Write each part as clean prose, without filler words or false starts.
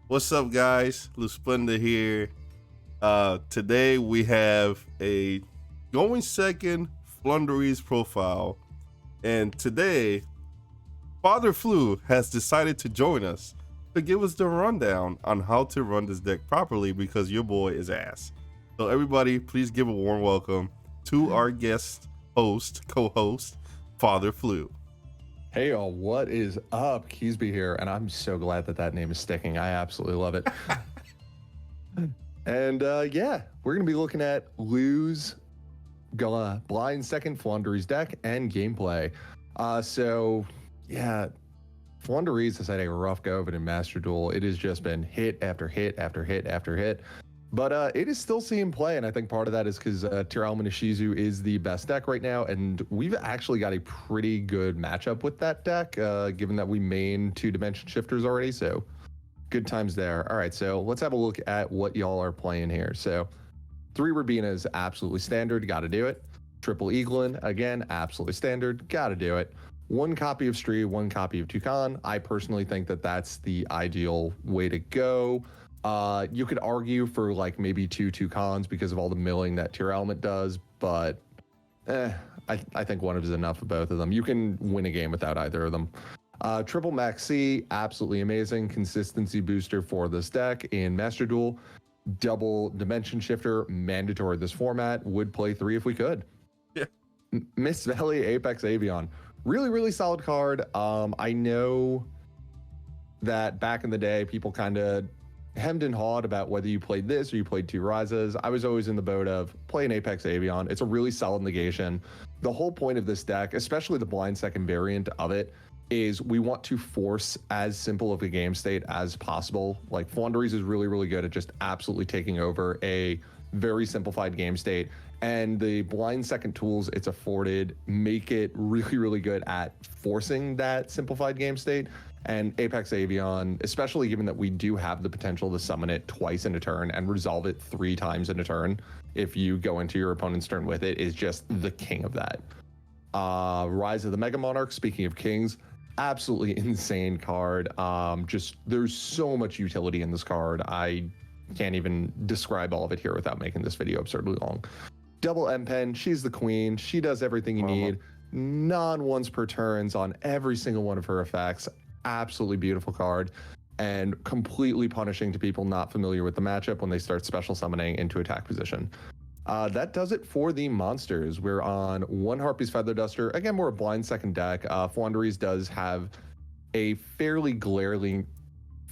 What's up, guys? Splenda here. Today we have a going second Floowanderezze profile, and today Father Flu has decided to join us to give us the rundown on how to run this deck properly because your boy is ass. So everybody, please give a warm welcome to our guest co-host, Father Flu. Hey y'all, what is up? Keysby here, and I'm so glad that name is sticking. I absolutely love it. And yeah, we're gonna be looking at Lou's blind second Floowanderezze deck and gameplay. So yeah, Floowanderezze has had a rough go of it in Master Duel. It has just been hit after hit after hit after hit. But it is still seeing play, and I think part of that is because Ishizu is the best deck right now, and we've actually got a pretty good matchup with that deck, given that we main 2-dimension shifters already, so good times there. All right, so let's have a look at what y'all are playing here. So 3 Rabina is absolutely standard, gotta do it. Triple Eaglin, again, absolutely standard, gotta do it. 1 copy of Stree, 1 copy of Toucan. I personally think that that's the ideal way to go. You could argue for like maybe 2 Toucans because of all the milling that Tier Element does, but I think 1 is enough of both of them. You can win a game without either of them. Triple Maxi, absolutely amazing consistency booster for this deck in Master Duel. Double Dimension Shifter, mandatory this format. Would play 3 if we could. Yeah. Miss Valley Apex Avion, really solid card. I know that back in the day, people kind of hemmed and hawed about whether you played this or you played 2 Rises. I was always in the boat of play an Apex Avion. It's a really solid negation. The whole point of this deck, especially the blind second variant of it, is we want to force as simple of a game state as possible. Like Floowanderezze is really good at just absolutely taking over a very simplified game state, and the blind second tools it's afforded make it really good at forcing that simplified game state. And Apex Avion, especially given that we do have the potential to summon it twice in a turn and resolve it 3 times in a turn if you go into your opponent's turn with it, is just the king of that. Rise of the Mega Monarch, speaking of kings, absolutely insane card. Just there's so much utility in this card. I can't even describe all of it here without making this video absurdly long. Double M-Pen, she's the queen. She does everything you need. Non-once per turns on every single one of her effects. Absolutely beautiful card, and completely punishing to people not familiar with the matchup when they start special summoning into attack position. That does it for the monsters. We're on 1 Harpy's Feather Duster. Again, we're a blind second deck. Floowanderezze does have a fairly glaring,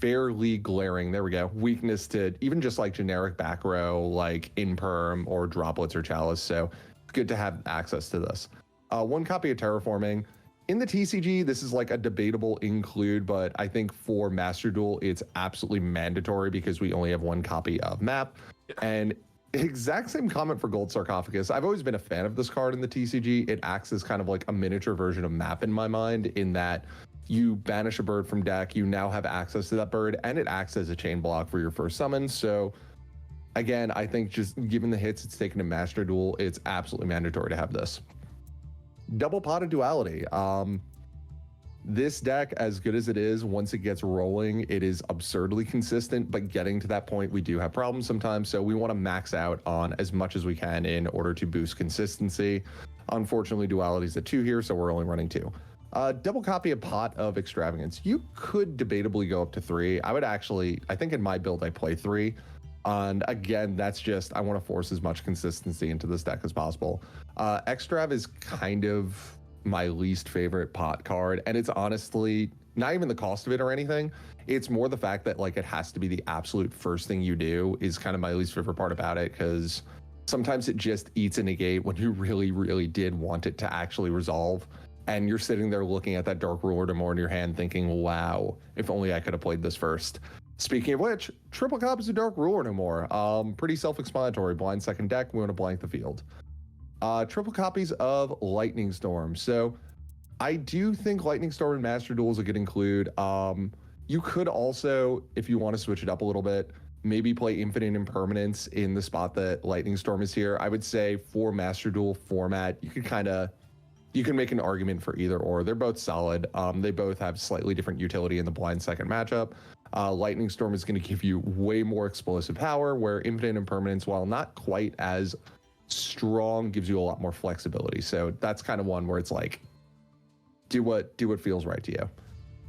there we go, weakness to even just like generic back row, like Imperm or Droplets or Chalice, so it's good to have access to this. 1 copy of Terraforming. In the TCG, this is like a debatable include, but I think for Master Duel, it's absolutely mandatory because we only have 1 copy of Map. And exact same comment for Gold Sarcophagus. I've always been a fan of this card in the TCG. It acts as kind of like a miniature version of Map in my mind, in that you banish a bird from deck, you now have access to that bird, and it acts as a chain block for your first summon. So again, I think just given the hits it's taken in Master Duel, it's absolutely mandatory to have this. Double Pot of Duality. This deck, as good as it is, once it gets rolling, it is absurdly consistent, but getting to that point, we do have problems sometimes, so we want to max out on as much as we can in order to boost consistency. Unfortunately, Duality is at 2 here, so we're only running 2. Double copy of Pot of Extravagance. You could debatably go up to 3. I would actually, I think in my build, I play 3. And again, that's just, I want to force as much consistency into this deck as possible. Extrav is kind of my least favorite pot card, and it's honestly not even the cost of it or anything. It's more the fact that like it has to be the absolute first thing you do is kind of my least favorite part about it, because sometimes it just eats a negate when you really did want it to actually resolve, and you're sitting there looking at that Dark Ruler Demore in your hand thinking, wow, if only I could have played this first. Speaking of which, triple copies of Dark Ruler Demore. Pretty self-explanatory. Blind second deck, we want to blank the field. Triple copies of Lightning Storm. So I do think Lightning Storm and Master Duel is a good include. You could also, if you want to switch it up a little bit, maybe play Infinite Impermanence in the spot that Lightning Storm is here. I would say for Master Duel format, you can make an argument for either or. They're both solid. They both have slightly different utility in the blind second matchup. Lightning Storm is going to give you way more explosive power, where Infinite Impermanence, while not quite as strong, gives you a lot more flexibility. So that's kind of one where it's like, do what feels right to you.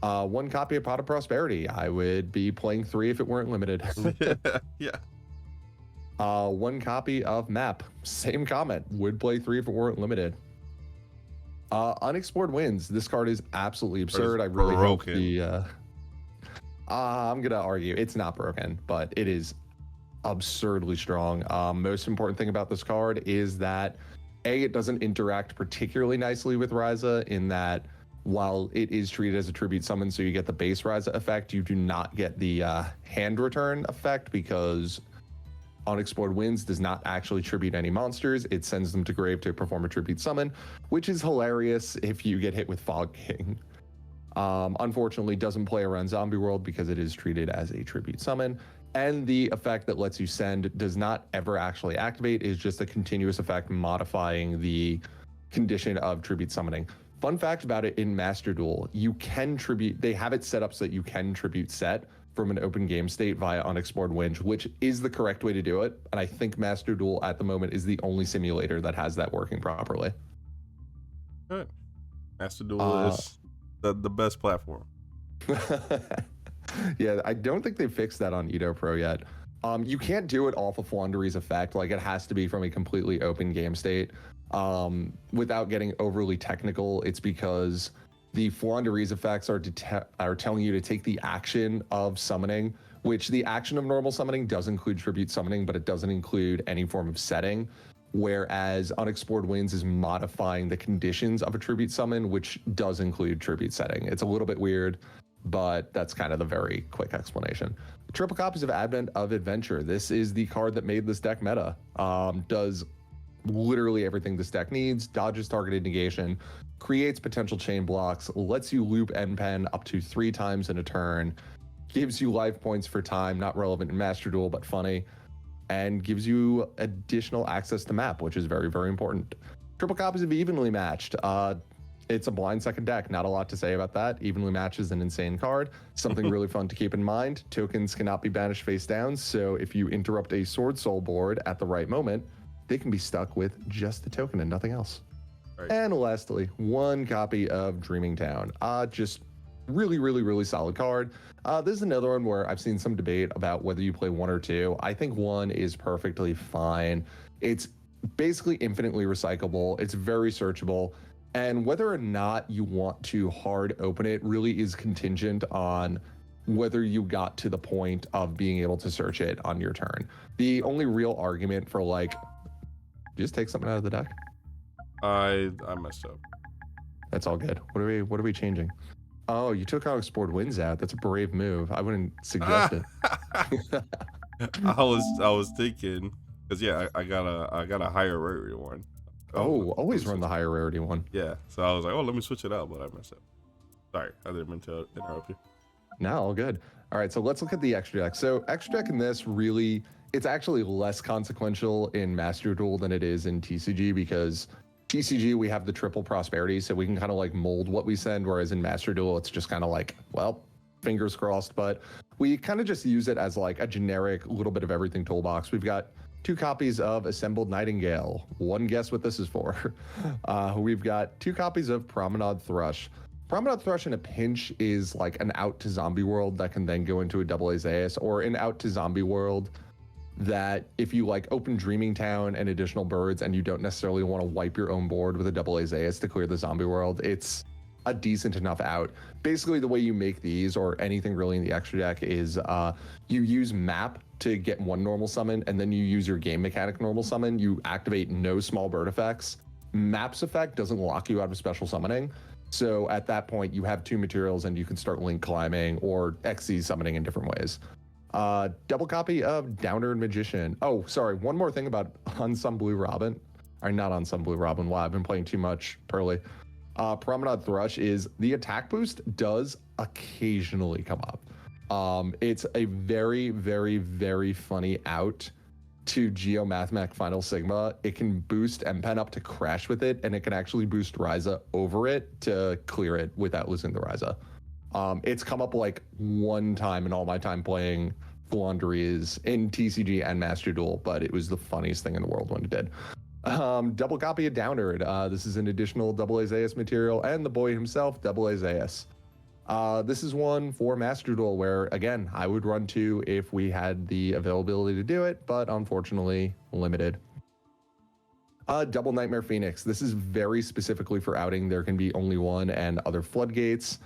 One copy of Pot of Prosperity. I would be playing 3 if it weren't limited. Yeah. One copy of Map. Same comment. Would play 3 if it weren't limited. Unexplored Winds. This card is absolutely absurd. I really hope the... I'm going to argue it's not broken, but it is absurdly strong. Most important thing about this card is that, A, it doesn't interact particularly nicely with Ryza in that while it is treated as a tribute summon, so you get the base Ryza effect, you do not get the hand return effect because Unexplored Winds does not actually tribute any monsters. It sends them to grave to perform a tribute summon, which is hilarious if you get hit with Fog King. Unfortunately, doesn't play around Zombie World because it is treated as a tribute summon. And the effect that lets you send does not ever actually activate, is just a continuous effect modifying the condition of tribute summoning. Fun fact about it, in Master Duel, you can tribute, they have it set up so that you can tribute set from an open game state via Unexplored Winds, which is the correct way to do it. And I think Master Duel at the moment is the only simulator that has that working properly. Good. Master Duel is the best platform. Yeah, I don't think they fixed that on Edo Pro yet. You can't do it off of Floowandereze effect. Like, it has to be from a completely open game state. Without getting overly technical, it's because the Floowandereze effects are telling you to take the action of summoning, which the action of normal summoning does include tribute summoning, but it doesn't include any form of setting. Whereas Unexplored Winds is modifying the conditions of a tribute summon, which does include tribute setting. It's a little bit weird, but that's kind of the very quick explanation. Triple copies of Advent of Adventure. This is the card that made this deck meta. Does literally everything this deck needs, dodges targeted negation, creates potential chain blocks, lets you loop N-Pen up to 3 times in a turn, gives you life points for time, not relevant in Master Duel, but funny, and gives you additional access to map, which is very, very important. Triple copies of Evenly Matched. It's a blind second deck. Not a lot to say about that. Evenly Matched is an insane card. Something really fun to keep in mind. Tokens cannot be banished face down, so if you interrupt a Sword Soul board at the right moment, they can be stuck with just the token and nothing else. Right. And lastly, one copy of Dreaming Town. Just really, really, really solid card. This is another one where I've seen some debate about whether you play 1 or 2. I think 1 is perfectly fine. It's basically infinitely recyclable. It's very searchable. And whether or not you want to hard open it really is contingent on whether you got to the point of being able to search it on your turn. The only real argument for, like, just take something out of the deck. I messed up. That's all good. What are we changing? Oh, you took Unexplored Winds out. That's a brave move. I wouldn't suggest it. I was thinking, because yeah, I got a higher rarity one. Oh, always run the higher rarity one. Yeah. So I was like, oh, let me switch it out, but I messed up. Sorry, I didn't mean to interrupt you. No, all good. All right, so let's look at the extra deck. So extra deck in this really, it's actually less consequential in Master Duel than it is in TCG, because TCG, we have the triple prosperity, so we can kind of like mold what we send, whereas in Master Duel, it's just kind of like, well, fingers crossed, but we kind of just use it as like a generic little bit of everything toolbox. We've got 2 copies of Assembled Nightingale. One guess what this is for. We've got 2 copies of Promenade Thrush. Promenade Thrush in a pinch is like an out to Zombie World that can then go into a double Azaeus, or an out to Zombie World that if you like open Dreaming Town and additional birds and you don't necessarily want to wipe your own board with a double Azaeus to clear the Zombie World, it's a decent enough out. Basically, the way you make these, or anything really in the extra deck, is you use map to get 1 normal summon, and then you use your game mechanic normal summon. You activate no small bird effects. Map's effect doesn't lock you out of special summoning. So at that point, you have 2 materials and you can start link climbing or XC summoning in different ways. Double copy of Downer and Magician. Oh, sorry. One more thing about Unsung Blue Robin. Or not Unsung Blue Robin. Wow, I've been playing too much Pearly. Promenade Thrush is the attack boost does occasionally come up. It's a very, very, very funny out to Geomathematic Final Sigma. It can boost M-Pen up to crash with it, and it can actually boost Ryza over it to clear it without losing the Ryza. It's come up like one time in all my time playing FLOOWANDEREEZE in TCG and Master Duel, but it was the funniest thing in the world when it did. Double copy of Downerd. This is an additional double Azaius material, and the boy himself, double Azaius. This is one for Master Duel where, again, I would run 2 if we had the availability to do it, but unfortunately limited. Double Nightmare Phoenix. This is very specifically for outing. There can be only one and other floodgates.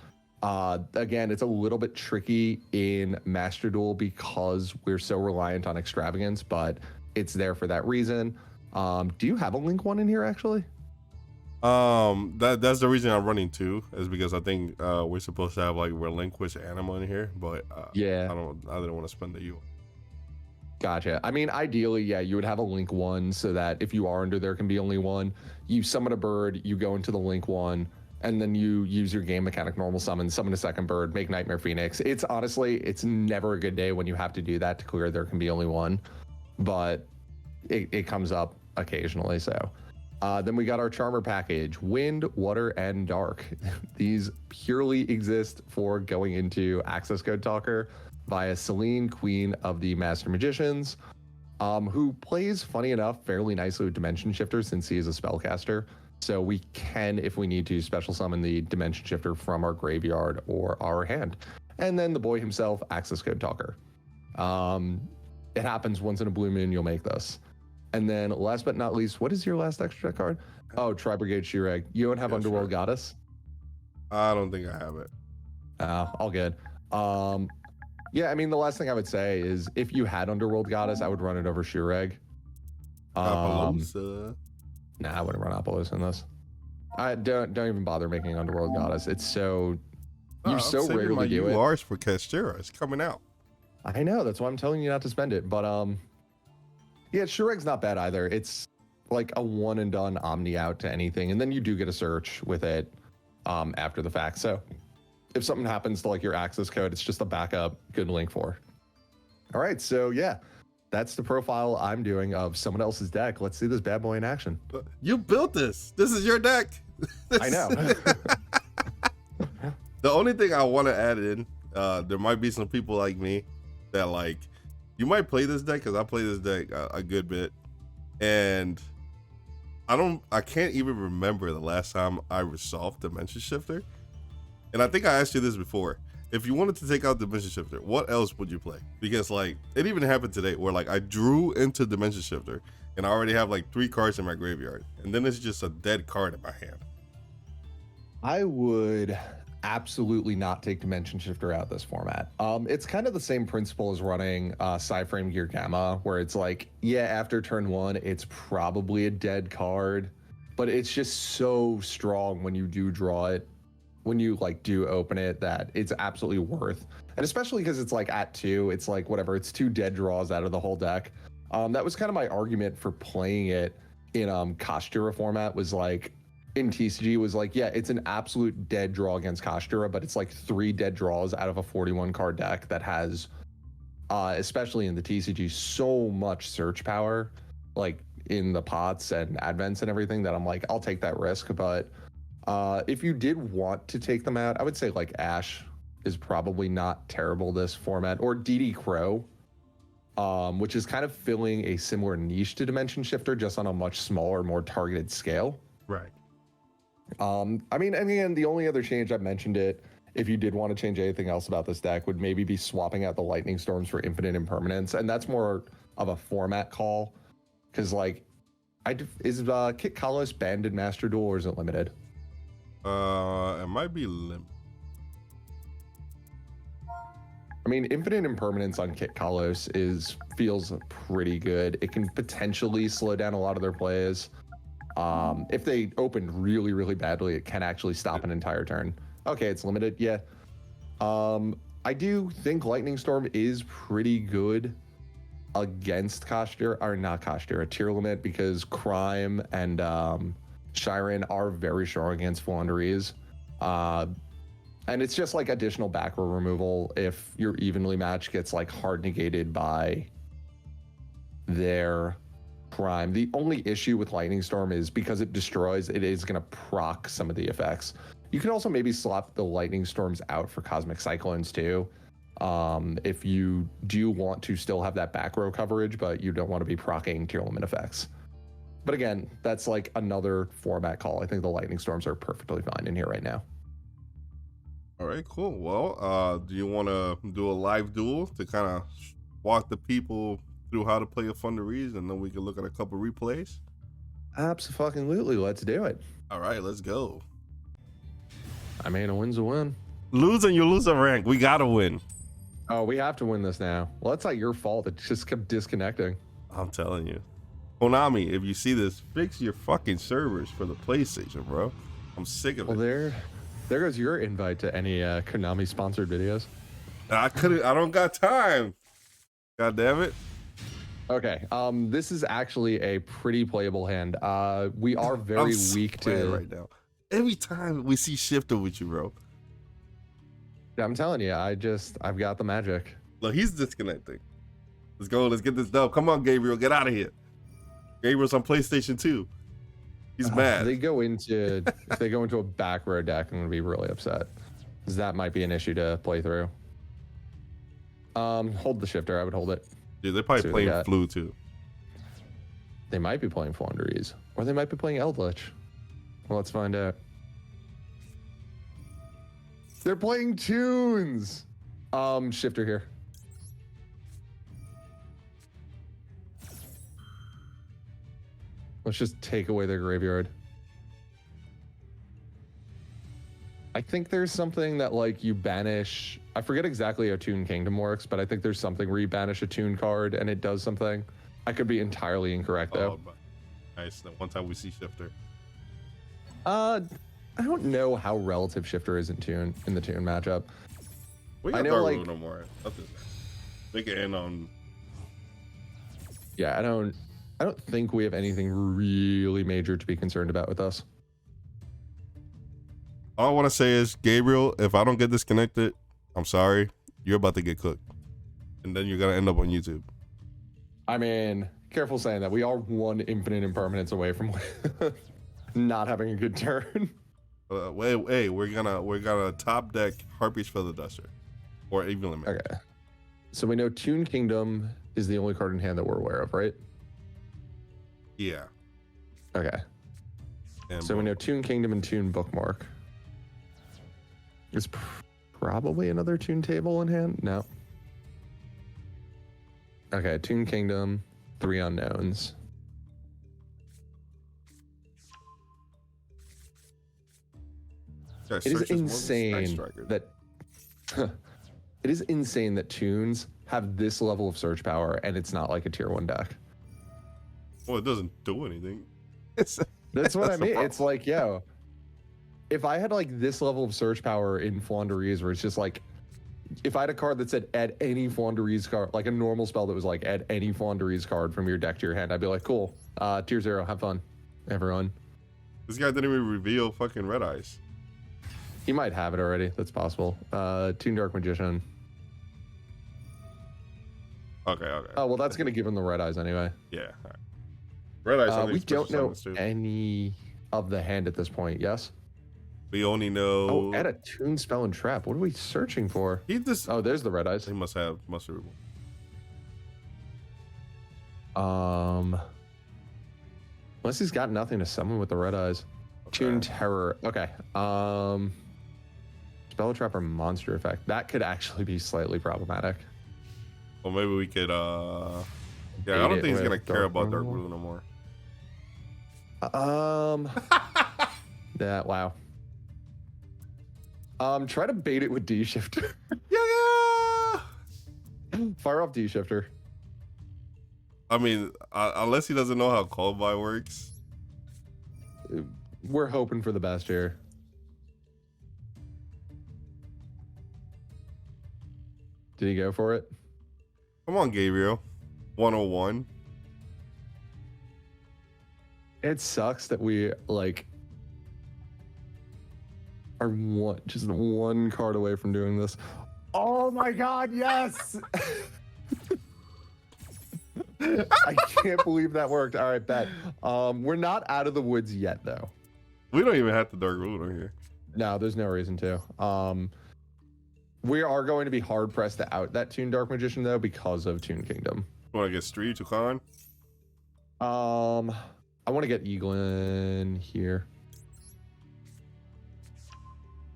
Again, it's a little bit tricky in Master Duel because we're so reliant on extravagance, but it's there for that reason. Do you have a Link one in here actually? That's the reason I'm running 2 is because I think we're supposed to have like relinquished animal in here, but yeah, I didn't want to spend the U. Gotcha. I mean, ideally, yeah, you would have a Link one so that if you are under there can be only one. You summon a bird, you go into the Link one, and then you use your game mechanic normal summon a second bird, make Nightmare Phoenix. It's honestly, it's never a good day when you have to do that to clear there can be only one, but it comes up occasionally. So then we got our Charmer package, Wind, Water, and Dark. These purely exist for going into Access Code Talker via Celine, Queen of the Master Magicians, who plays, funny enough, fairly nicely with Dimension Shifter since he is a spellcaster. So we can, if we need to, special summon the Dimension Shifter from our graveyard or our hand. And then the boy himself, Access Code Talker. It happens once in a blue moon, you'll make this. And then last but not least, what is your last extra card? Oh, Tri-Brigade Shireg. You don't have Underworld Goddess? I don't think I have it. All good. Yeah, I mean, the last thing I would say is if you had Underworld Goddess, I would run it over Shireg. Nah, I wouldn't run Apollos in this. I don't even bother making Underworld Goddess. It's so you so rarely do it. URs for Castera. It's coming out. I know, that's why I'm telling you not to spend it. But yeah, Shireg's not bad either. It's like a one and done Omni out to anything, and then you do get a search with it after the fact. So if something happens to like your access code, it's just a backup good link for. All right, so yeah, that's the profile I'm doing of someone else's deck. Let's see this bad boy in action. You built this. This is your deck. I know. The only thing I want to add in, there might be some people like me that like, you might play this deck because I play this deck a good bit, and I can't even remember the last time I resolved Dimension Shifter. And I think I asked you this before. If you wanted to take out Dimension Shifter, what else would you play? Because like it even happened today where like I drew into Dimension Shifter and I already have like 3 cards in my graveyard, and then it's just a dead card in my hand. I would absolutely not take Dimension Shifter out this format. It's kind of the same principle as running Psyframe Gear Gamma, where it's like, yeah, after turn 1, it's probably a dead card, but it's just so strong when you do draw it, when you like do open it, that it's absolutely worth. And especially because it's like at 2, it's like whatever, it's 2 dead draws out of the whole deck. That was kind of my argument for playing it in Kashtira format, was like, in TCG was like, yeah, it's an absolute dead draw against Kashtira, but it's like 3 dead draws out of a 41 card deck that has, especially in the TCG, so much search power, like in the pots and advents and everything, that I'm like, I'll take that risk. But if you did want to take them out, I would say like Ash is probably not terrible this format, or DD Crow, which is kind of filling a similar niche to Dimension Shifter, just on a much smaller, more targeted scale. Right. I mean, and again, the only other change, I've mentioned it, if you did want to change anything else about this deck, would maybe be swapping out the Lightning Storms for Infinite Impermanence, and that's more of a format call, because like, is Kit Kalos banned in Master Duel, or is it limited? It might be limited. I mean, Infinite Impermanence on Kit Kalos feels pretty good. It can potentially slow down a lot of their plays. If they opened really, really badly, it can actually stop an entire turn. Okay, it's limited, yeah. I do think Lightning Storm is pretty good against Kashtira, or not Kashtira, Tier Limit, because Crime and Shiren are very strong against Floowandereze. And it's just like additional back row removal if your evenly match gets like hard negated by their The only issue with Lightning Storm is because it destroys, it is going to proc some of the effects. You can also maybe swap the lightning storms out for cosmic cyclones too. If you do want to still have that back row coverage, but you don't want to be proccing tier limit effects. But again, that's like another format call. I think the lightning storms are perfectly fine in here right now. All right, cool. Well, do you want to do a live duel to kind of walk the people through how to play a Floowandereze, and then we can look at a couple replays? Absolutely, let's do it. All right, let's go. I mean, a win's a win. Losing, you lose a rank. We gotta win. Oh, we have to win this now. Well, it's not your fault. It just kept disconnecting. I'm telling you. Konami, if you see this, fix your fucking servers for the PlayStation, bro. I'm sick of it. Well, there goes your invite to any Konami sponsored videos. I don't got time. God damn it. Okay, this is actually a pretty playable hand. We are very weak to right now. Every time we see Shifter with you, bro. I'm telling you, I've got the magic. Look, he's disconnecting. Let's go. Let's get this done. Come on, Gabriel. Get out of here. Gabriel's on PlayStation 2. He's mad. If they go into a back row deck, I'm gonna be really upset. Because that might be an issue to play through. Hold the Shifter. I would hold it. Dude, they're probably playing Flu too. They might be playing Floowandereze, or they might be playing Eldritch. Well, let's find out. They're playing tunes. Shifter here. Let's just take away their graveyard. I think there's something that like you banish. I forget exactly how Toon Kingdom works, but I think there's something where you banish a Toon card and it does something. I could be entirely incorrect though. Nice. That one time we see Shifter. I don't know how relative Shifter is in the Toon matchup. We got Dark Rule no more. They can end on. Yeah, I don't think we have anything really major to be concerned about with us. All I want to say is, Gabriel, if I don't get disconnected, I'm sorry. You're about to get cooked. And then you're going to end up on YouTube. I mean, careful saying that. We are one infinite impermanence away from not having a good turn. Wait, we're gonna top deck Harpy's Feather Duster. Or even limit. Okay. So we know Toon Kingdom is the only card in hand that we're aware of, right? Yeah. Okay. And so we know Toon Kingdom and Toon Bookmark. Is probably another Toon table in hand? No. Okay, Toon Kingdom, 3 unknowns. It is insane that it is insane that Toons have this level of search power and it's not like a tier 1 deck. Well, it doesn't do anything. That's what I mean. It's like, yo, if I had like this level of search power in Floowandereze where it's just like, if I had a card that said add any Floowandereze card, like a normal spell that was like add any Floowandereze card from your deck to your hand, I'd be like, cool, tier 0, have fun, everyone. This guy didn't even reveal fucking Red Eyes. He might have it already. That's possible. Toon Dark Magician. Okay. Oh, well, that's going to give him the Red Eyes anyway. Yeah. All right. Red Eyes. We don't know any of the hand at this point, yes? We only know... Oh, add a Toon Spell and Trap. What are we searching for? Oh, there's the Red Eyes. He must have... Unless he's got nothing to summon with the Red Eyes. Okay. Toon Terror. Okay. Spell Trap or Monster Effect. That could actually be slightly problematic. Well, maybe we could, yeah, I don't think he's going to care about Dark Rule no more. Yeah, wow. Try to bait it with D-Shifter. Yeah! Fire off D-Shifter. I mean, unless he doesn't know how Cold Buy works. We're hoping for the best here. Did he go for it? Come on, Gabriel. 101. It sucks that we like are just one card away from doing this. Oh my god, yes! I can't believe that worked. All right, bet. We're not out of the woods yet, though. We don't even have the Dark Rule on here. No, there's no reason to. We are going to be hard pressed to out that Toon Dark Magician though because of Toon Kingdom. Want to get Stree to Khan? I want to get Eaglin here.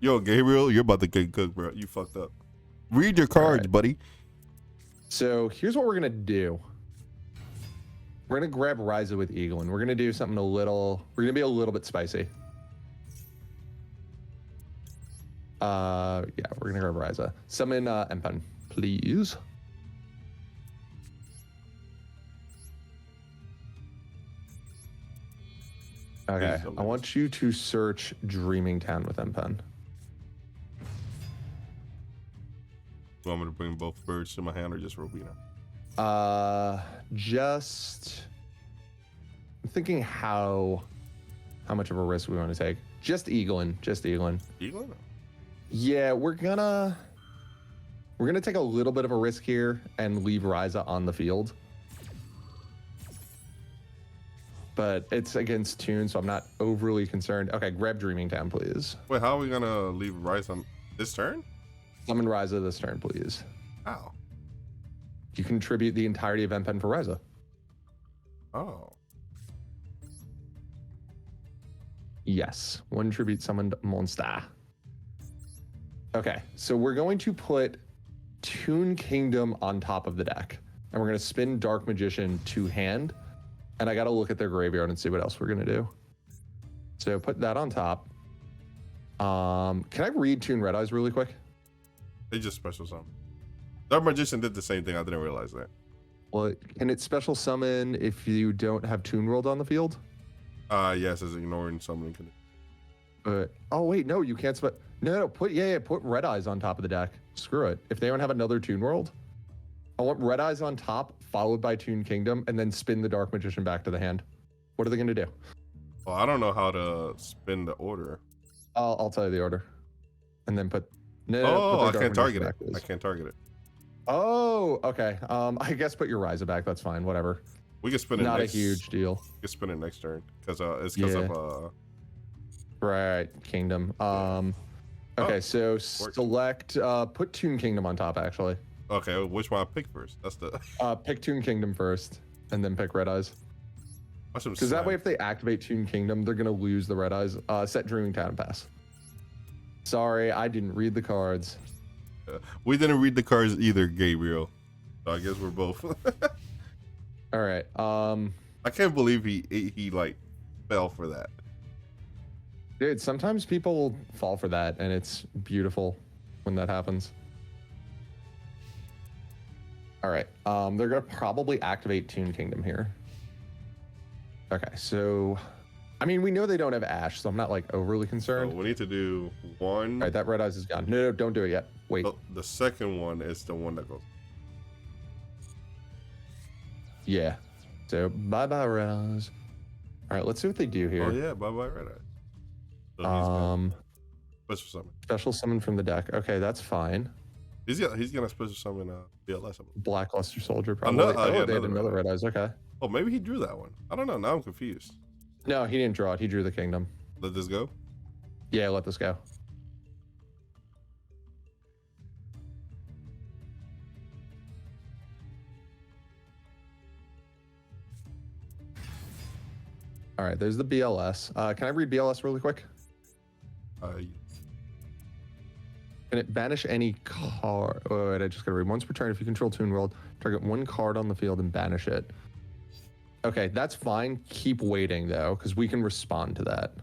Yo, Gabriel, you're about to get cooked, bro. You fucked up. Read your cards, right. buddy. So here's what we're gonna do. We're gonna grab Ryza with Eaglin. We're gonna do something a little. We're gonna be a little bit spicy. Yeah, we're gonna grab Ryza. Summon Empen, please. Okay, I want you to search Dreaming Town with Empen. You want me to bring both birds to my hand or just Robina? Just. I'm thinking how much of a risk we want to take. Just Eaglin. Eaglin? Yeah, we're gonna take a little bit of a risk here and leave Ryza on the field. But it's against Toon, so I'm not overly concerned. Okay, grab Dreaming Town, please. Wait, how are we gonna leave Ryza on this turn? Summon Ryza this turn, please. How? You contribute the entirety of Empen for Ryza. Oh. Yes, one tribute summoned monster. Okay, so we're going to put Toon Kingdom on top of the deck, and we're going to spin Dark Magician to hand, and I got to look at their graveyard and see what else we're going to do. So put that on top. Can I read Toon Red Eyes really quick? They just special summon. Dark Magician did the same thing. I didn't realize that. Well, can it special summon if you don't have Toon World on the field? Yes, as ignoring summoning. Oh wait, no, you can't. No, put Red Eyes on top of the deck. Screw it. If they don't have another Toon World, I want Red Eyes on top, followed by Toon Kingdom, and then spin the Dark Magician back to the hand. What are they going to do? Well, I don't know how to spin the order. I'll tell you the order, and then put. I can't target it. I can't target it. Oh, okay. I guess put your Ryza back. That's fine. Whatever. We can spin it. Not a huge deal. We can spin it next turn because it's because of Right, Kingdom. Okay, so select. Put Toon Kingdom on top. Actually. Okay, which one I pick first? That's the. Pick Toon Kingdom first, and then pick Red Eyes. Because that way, if they activate Toon Kingdom, they're gonna lose the Red Eyes. Set Dreaming Town and pass. Sorry, I didn't read the cards. We didn't read the cards either, Gabriel. So I guess we're both. All right. I can't believe he like fell for that. Dude, sometimes people fall for that, and it's beautiful when that happens. All right. They're gonna probably activate Toon Kingdom here. Okay, so I mean, we know they don't have Ash, so I'm not like overly concerned. So we need to do one. All right, that Red Eyes is gone. No, don't do it yet. Wait. The second one is the one that goes. Yeah. So bye-bye Red Eyes. All right, let's see what they do here. Oh yeah, bye-bye Red Eyes. So special summon. Special summon from the deck. Okay, that's fine. He's gonna special summon BLS. Blackluster Soldier probably. They had another Red Eyes. Okay. Oh, maybe he drew that one. I don't know. Now I'm confused. No, he didn't draw it. He drew the Kingdom. Let this go? Yeah, let this go. All right, there's the BLS. Can I read BLS really quick? Can it banish any card? Oh, wait, I just gotta read. Once per turn, if you control Toon World, target one card on the field and banish it. Okay, that's fine. Keep waiting, though, because we can respond to that.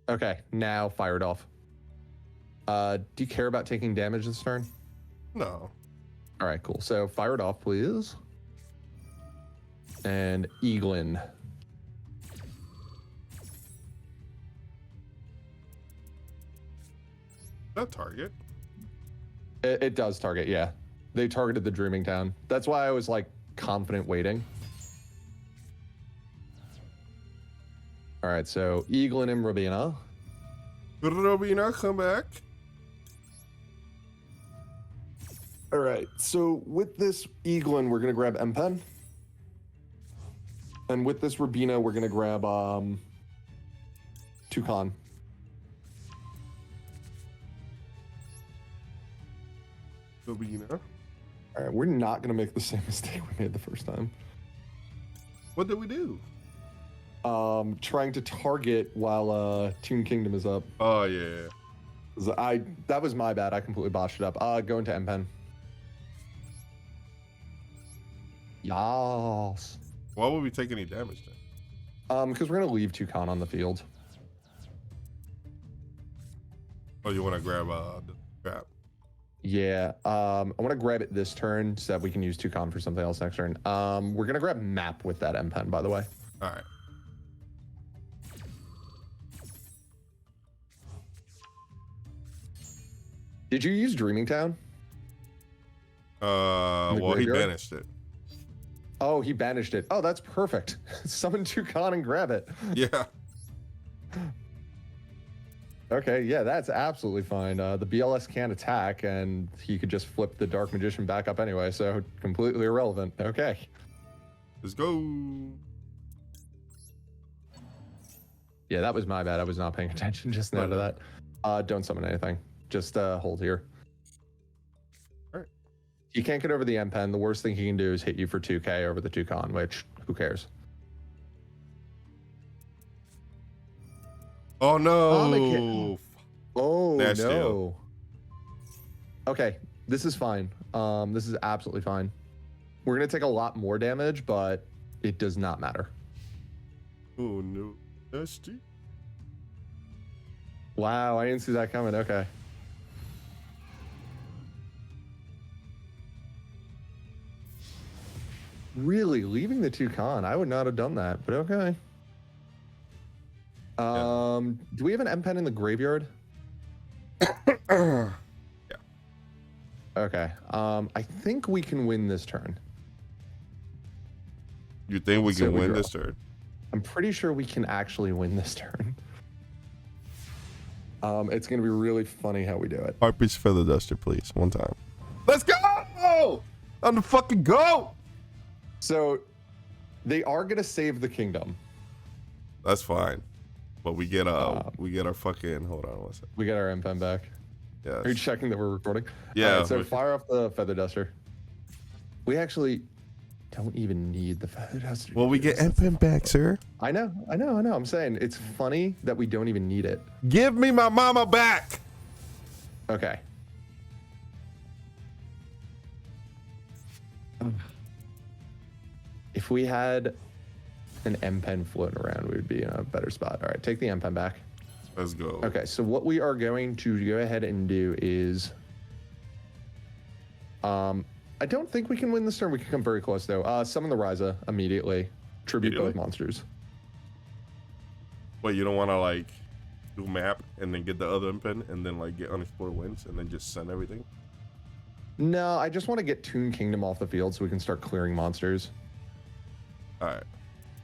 Okay, now fire it off. Do you care about taking damage this turn? No. All right, cool. So fire it off, please. And Eaglin. That target? It does target, yeah. They targeted the Dreaming Town. That's why I was like confident waiting. All right, so Eaglin and Robina. Robina, come back. All right. So with this Eaglin, we're gonna grab M-Pen. And with this Rabina, we're gonna grab Toucan. All right, we're not gonna make the same mistake we made the first time. What did we do? Trying to target while Toon Kingdom is up. Oh yeah. That was my bad. I completely botched it up. Go into M-Pen. Yas. Why would we take any damage then? Because we're gonna leave Toucan on the field. Oh, you want to grab the trap? Yeah. I want to grab it this turn so that we can use Toucan for something else next turn. We're gonna grab Map with that M-Pen, by the way. All right. Did you use Dreaming Town? Well, he banished it. Oh, he banished it. Oh, that's perfect. Summon Toucan and grab it. Yeah. Okay, yeah, that's absolutely fine. The BLS can't attack, and he could just flip the Dark Magician back up anyway, so completely irrelevant. Okay. Let's go. Yeah, that was my bad. I was not paying attention just now to that. Don't summon anything. Just hold here. All right. You can't get over the M-Pen. The worst thing he can do is hit you for 2k over the Toucan, which, who cares? Oh no! Oh Nasty no! Okay, this is fine. This is absolutely fine. We're gonna take a lot more damage, but it does not matter. Oh no, nasty! Wow, I didn't see that coming. Okay. Really, leaving the Toucan? I would not have done that, but okay. Do we have an M-Pen in the graveyard? Yeah. Okay. I think we can win this turn. You think we can win this turn? I'm pretty sure we can actually win this turn. It's gonna be really funny how we do it. Harpy's Feather Duster, please, one time. Let's go! On the fucking go! So, they are gonna save the kingdom. That's fine, but we get our fucking. Hold on one second. We get our M-Pen back. Yeah. Are you checking that we're recording? Yeah. Right, so fire off the Feather Duster. We actually don't even need the Feather Duster. Well, we get M-Pen back, sir. I know. I'm saying it's funny that we don't even need it. Give me my mama back. Okay. If we had an M-Pen floating around, we would be in a better spot. All right, take the M-Pen back. Let's go. Okay, so what we are going to go ahead and do is... I don't think we can win this turn. We can come very close, though. Summon the Ryza immediately. Tribute both monsters. Wait, you don't want to, like, do map and then get the other M-Pen and then, like, get unexplored winds and then just send everything? No, I just want to get Toon Kingdom off the field so we can start clearing monsters. All right.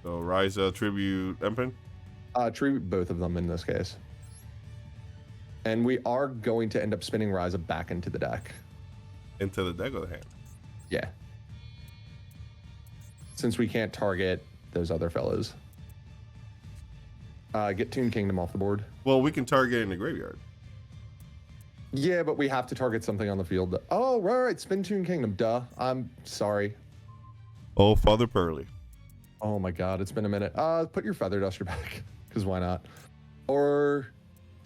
So, Ryza, Tribute, M-Pen? Tribute both of them in this case. And we are going to end up spinning Ryza back into the deck. Into the deck or the hand? Yeah. Since we can't target those other fellas. Get Toon Kingdom off the board. Well, we can target in the graveyard. Yeah, but we have to target something on the field. Oh, right. Spin Toon Kingdom. Duh. I'm sorry. Oh, Father Pearly. Oh my God, it's been a minute. Put your Feather Duster back, because why not? Or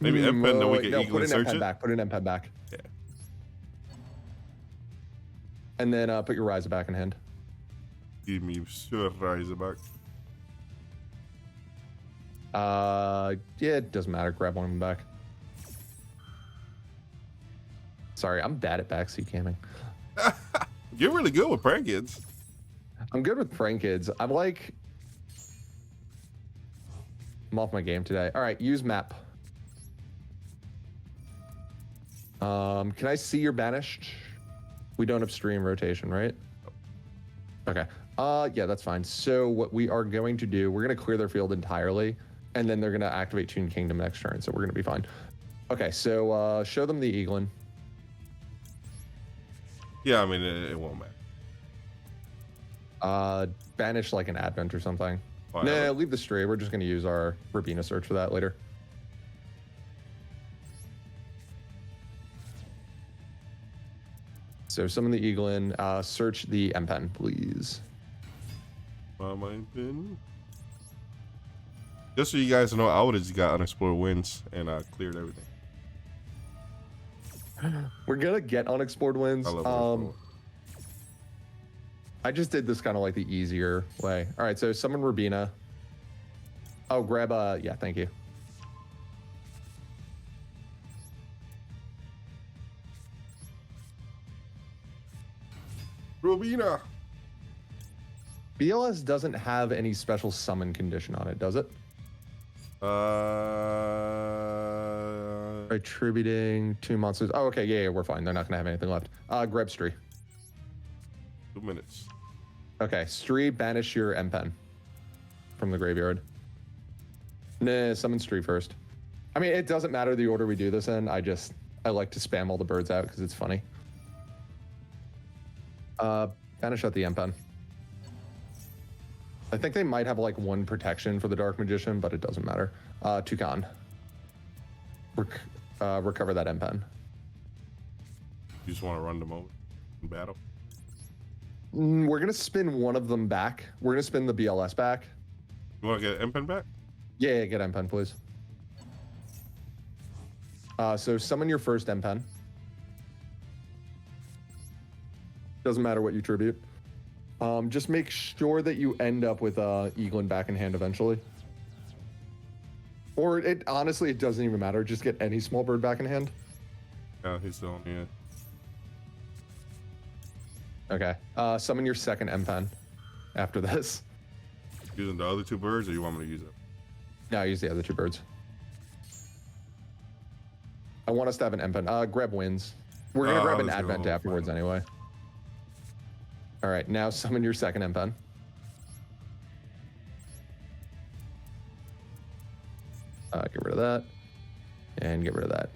maybe M-Pen, then we can Eagle and search it. Put an M-Pen back. Yeah. And then put your Ryza back in hand. Give me sure Ryza back. Yeah, it doesn't matter. Grab one of them back. Sorry, I'm bad at backseat camming. You're really good with prank kids. I'm good with prank kids. I'm off my game today. All right, use map. Can I see your banished? We don't have stream rotation, right? Okay. Yeah, that's fine. So what we are going to do, we're going to clear their field entirely, and then they're going to activate Toon Kingdom next turn, so we're going to be fine. Okay, so show them the Eaglin. Yeah, I mean, it won't matter. Banish like an Advent or something. Oh, Nah, leave the stray. We're just going to use our Rabina search for that later. So summon the Eaglin. Search the M-Pen, please. My pin. Just so you guys know, Outage got unexplored wins and cleared everything. We're gonna get unexplored wins. I just did this kind of like the easier way. All right, so summon Rabina. Oh, grab yeah, thank you. Rabina. BLS doesn't have any special summon condition on it, does it? Attributing 2 monsters. Oh, okay, yeah, we're fine. They're not gonna have anything left. Grab Stree. 2 minutes. Okay, Stree, banish your M-Pen from the graveyard. Nah, summon Stree first. I mean, it doesn't matter the order we do this in. I like to spam all the birds out because it's funny. Banish out the M-Pen. I think they might have like 1 protection for the Dark Magician, but it doesn't matter. Toucan. Recover that M-Pen. You just want to run them over in battle? We're going to spin one of them back. We're going to spin the BLS back. You want to get M-Pen back? Yeah, get M-Pen, please. So summon your first M-Pen. Doesn't matter what you tribute. Just make sure that you end up with Eaglin back in hand eventually. Or honestly, it doesn't even matter. Just get any small bird back in hand. Yeah, he's still on here. Okay. Summon your second M-Pen after this. Using the other 2 birds, or you want me to use it? No, use the other 2 birds. I want us to have an M-Pen. Grab wins. We're going to grab an Advent afterwards anyway. All right, now summon your second M-Pen. Get rid of that. And get rid of that.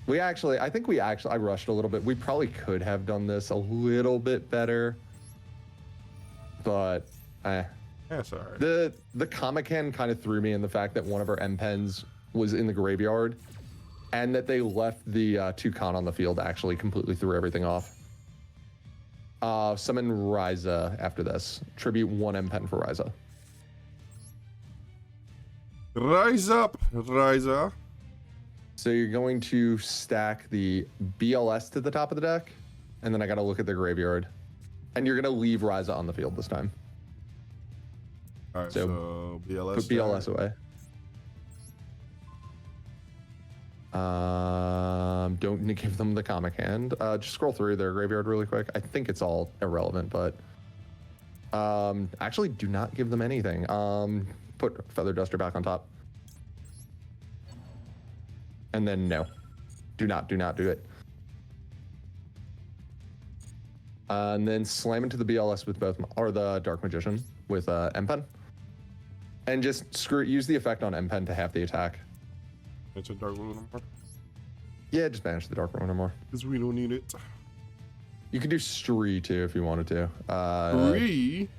I rushed a little bit. We probably could have done this a little bit better. But, That's all right. The Comic-Con kind of threw me in the fact that one of our M-Pens was in the graveyard. And that they left the Toucan on the field actually completely threw everything off. Summon Ryza after this. Tribute 1 M-Pen for Ryza. Rise up, Ryza. So you're going to stack the BLS to the top of the deck, and then I got to look at the graveyard. And you're going to leave Ryza on the field this time. All right, so BLS. Put BLS away. Don't give them the comic hand. Just scroll through their graveyard really quick. I think it's all irrelevant, but actually do not give them anything. Put Feather Duster back on top. And then no. Do not do it. And then slam into the BLS with both, or the Dark Magician with M-Pen. And just use the effect on M-Pen to half the attack. It's a Dark Ruler more? Yeah, just banish the Dark Ruler more. Because we don't need it. You could do Stree too if you wanted to. Stree?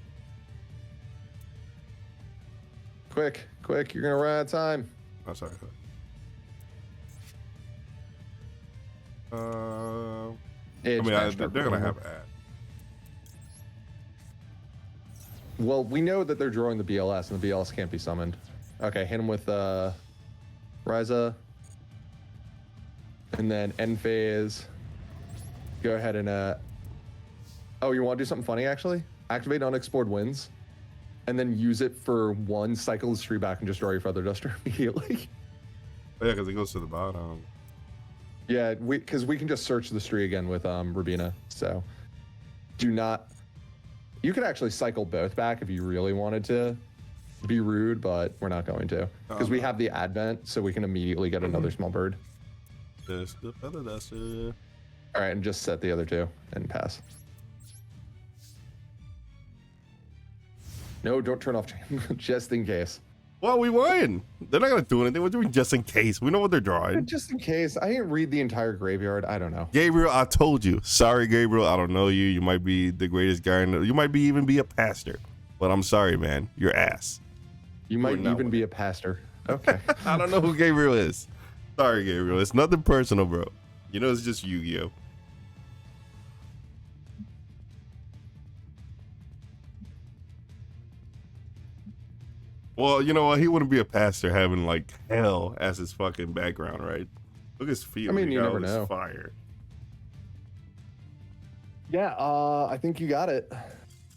Quick, you're gonna run out of time. Oh, sorry. They're gonna have ad. Well, we know that they're drawing the BLS, and the BLS can't be summoned. Okay, hit him with Ryza. And then end phase. Go ahead and oh, you want to do something funny actually? Activate unexplored winds. And then use it for 1 cycle the Stree back and just draw your Feather Duster immediately. Oh, yeah, because it goes to the bottom. Yeah, because we can just search the Stree again with Rabina. So do not. You could actually cycle both back if you really wanted to be rude, but we're not going to. Because we have the Advent, so we can immediately get another small bird. Just the Feather Duster. All right, and just set the other 2 and pass. No, don't turn off just in case. Well, we won. They're not gonna do anything. We're doing just in case. We know what they're drawing. Just in case. I didn't read the entire graveyard. I don't know. Gabriel, I told you. Sorry, Gabriel. I don't know you. You might be the greatest guy. You might be even be a pastor. But I'm sorry, man. You're ass. You might even be a pastor. Okay. I don't know who Gabriel is. Sorry, Gabriel. It's nothing personal, bro. You know, it's just Yu-Gi-Oh. Well, you know what? He wouldn't be a pastor having like hell as his fucking background, right? Look at his feet. I mean, you never know. Fire. Yeah, I think you got it.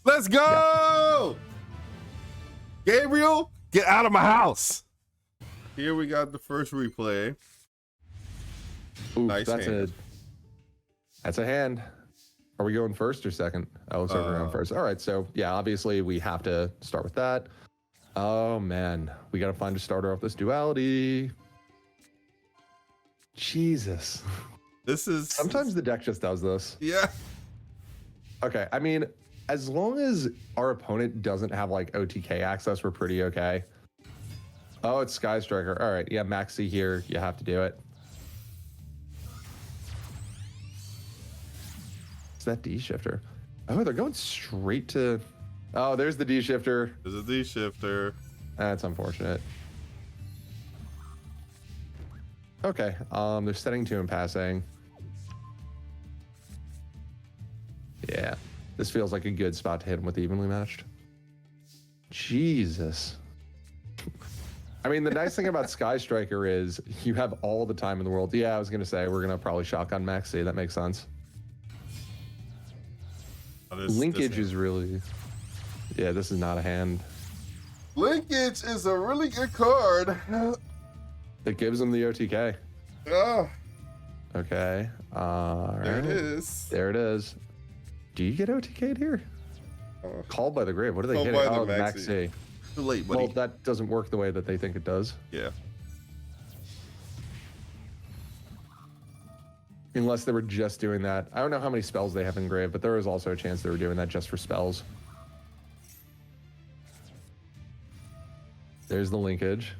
Let's go! Yeah. Gabriel, get out of my house. Here we got the first replay. Ooh, nice hand. That's a hand. Are we going first or second? Oh, looks like we're going first. All right, so yeah, obviously we have to start with that. Oh man, we got to find a starter off this duality. Jesus. This is... Sometimes the deck just does this. Yeah. Okay, I mean, as long as our opponent doesn't have like OTK access, we're pretty okay. Oh, it's Sky Striker. All right, yeah, Maxi here. You have to do it. It's that D shifter. Oh, they're going straight to... Oh, there's the D shifter. There's a D shifter. That's unfortunate. Okay, they're setting 2 and passing. Yeah, this feels like a good spot to hit him with evenly matched. Jesus. I mean, the nice thing about Sky Striker is you have all the time in the world. Yeah, I was going to say we're going to probably shotgun Maxi. That makes sense. Linkage is really... Yeah, this is not a hand. Linkage is a really good card. It gives him the OTK. Oh. Okay. There it is. There it is. Do you get OTK'd here? Called by the grave. What are they hitting? Oh, Maxi. Too late, buddy. Well, that doesn't work the way that they think it does. Yeah. Unless they were just doing that. I don't know how many spells they have engraved, but there was also a chance they were doing that just for spells. There's the linkage.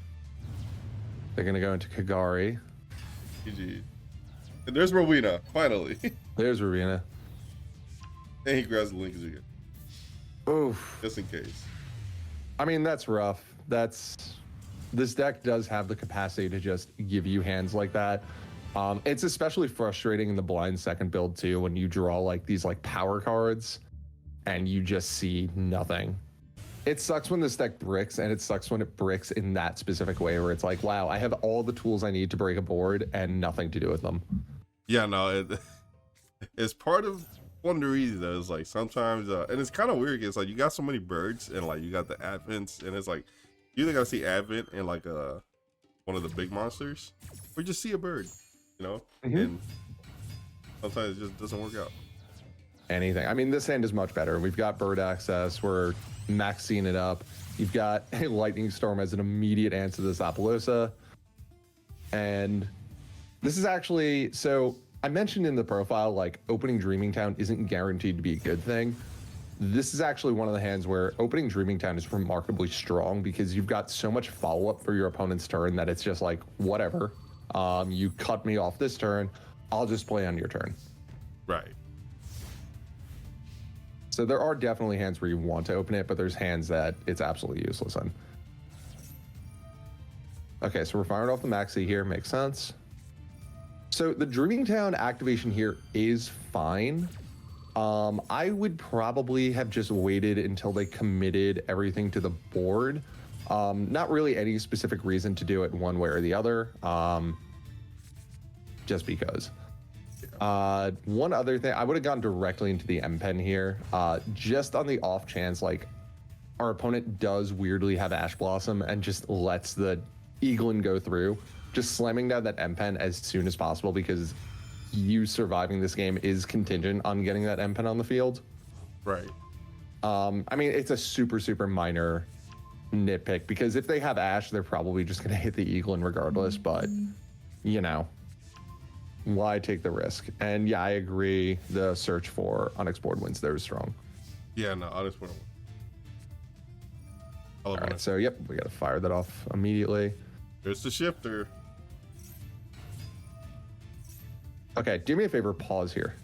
They're going to go into Kagari. GG. And there's Rowena, finally. There's Rowena. And he grabs the linkage again. Oof. Just in case. I mean, that's rough. This deck does have the capacity to just give you hands like that. It's especially frustrating in the blind second build too, when you draw like these like power cards and you just see nothing. It sucks when this deck bricks, and it sucks when it bricks in that specific way where it's like, wow, I have all the tools I need to break a board and nothing to do with them. Yeah, no, it's part of FLOOWANDEREEZE though. It's like sometimes, and it's kind of weird. It's like you got so many birds, and like you got the Advents, and it's like you either gotta see Advent in like one of the big monsters, or just see a bird, you know. And sometimes it just doesn't work out. Anything. I mean, this hand is much better. We've got bird access. We're maxing it up. You've got a Lightning Storm as an immediate answer to this Apollousa. And this is actually, so I mentioned in the profile, like opening Dreaming Town isn't guaranteed to be a good thing. This is actually one of the hands where opening Dreaming Town is remarkably strong because you've got so much follow-up for your opponent's turn that it's just like, whatever. You cut me off this turn, I'll just play on your turn. Right. So there are definitely hands where you want to open it, but there's hands that it's absolutely useless on. Okay, so we're firing off the Maxi here. Makes sense. So the Dreaming Town activation here is fine. I would probably have just waited until they committed everything to the board. Not really any specific reason to do it one way or the other. Just because. One other thing, I would have gone directly into the M-Pen here, just on the off chance, like, our opponent does weirdly have Ash Blossom and just lets the Eaglin go through, just slamming down that M-Pen as soon as possible because you surviving this game is contingent on getting that M-Pen on the field. Right. I mean, it's a super, super minor nitpick because if they have Ash, they're probably just going to hit the Eaglin regardless, but, you know. Why take the risk? And yeah, I agree. The search for unexplored wins there is strong. Yeah, no, unexplored. All right, so yep, we got to fire that off immediately. There's the shifter. Okay, do me a favor, pause here.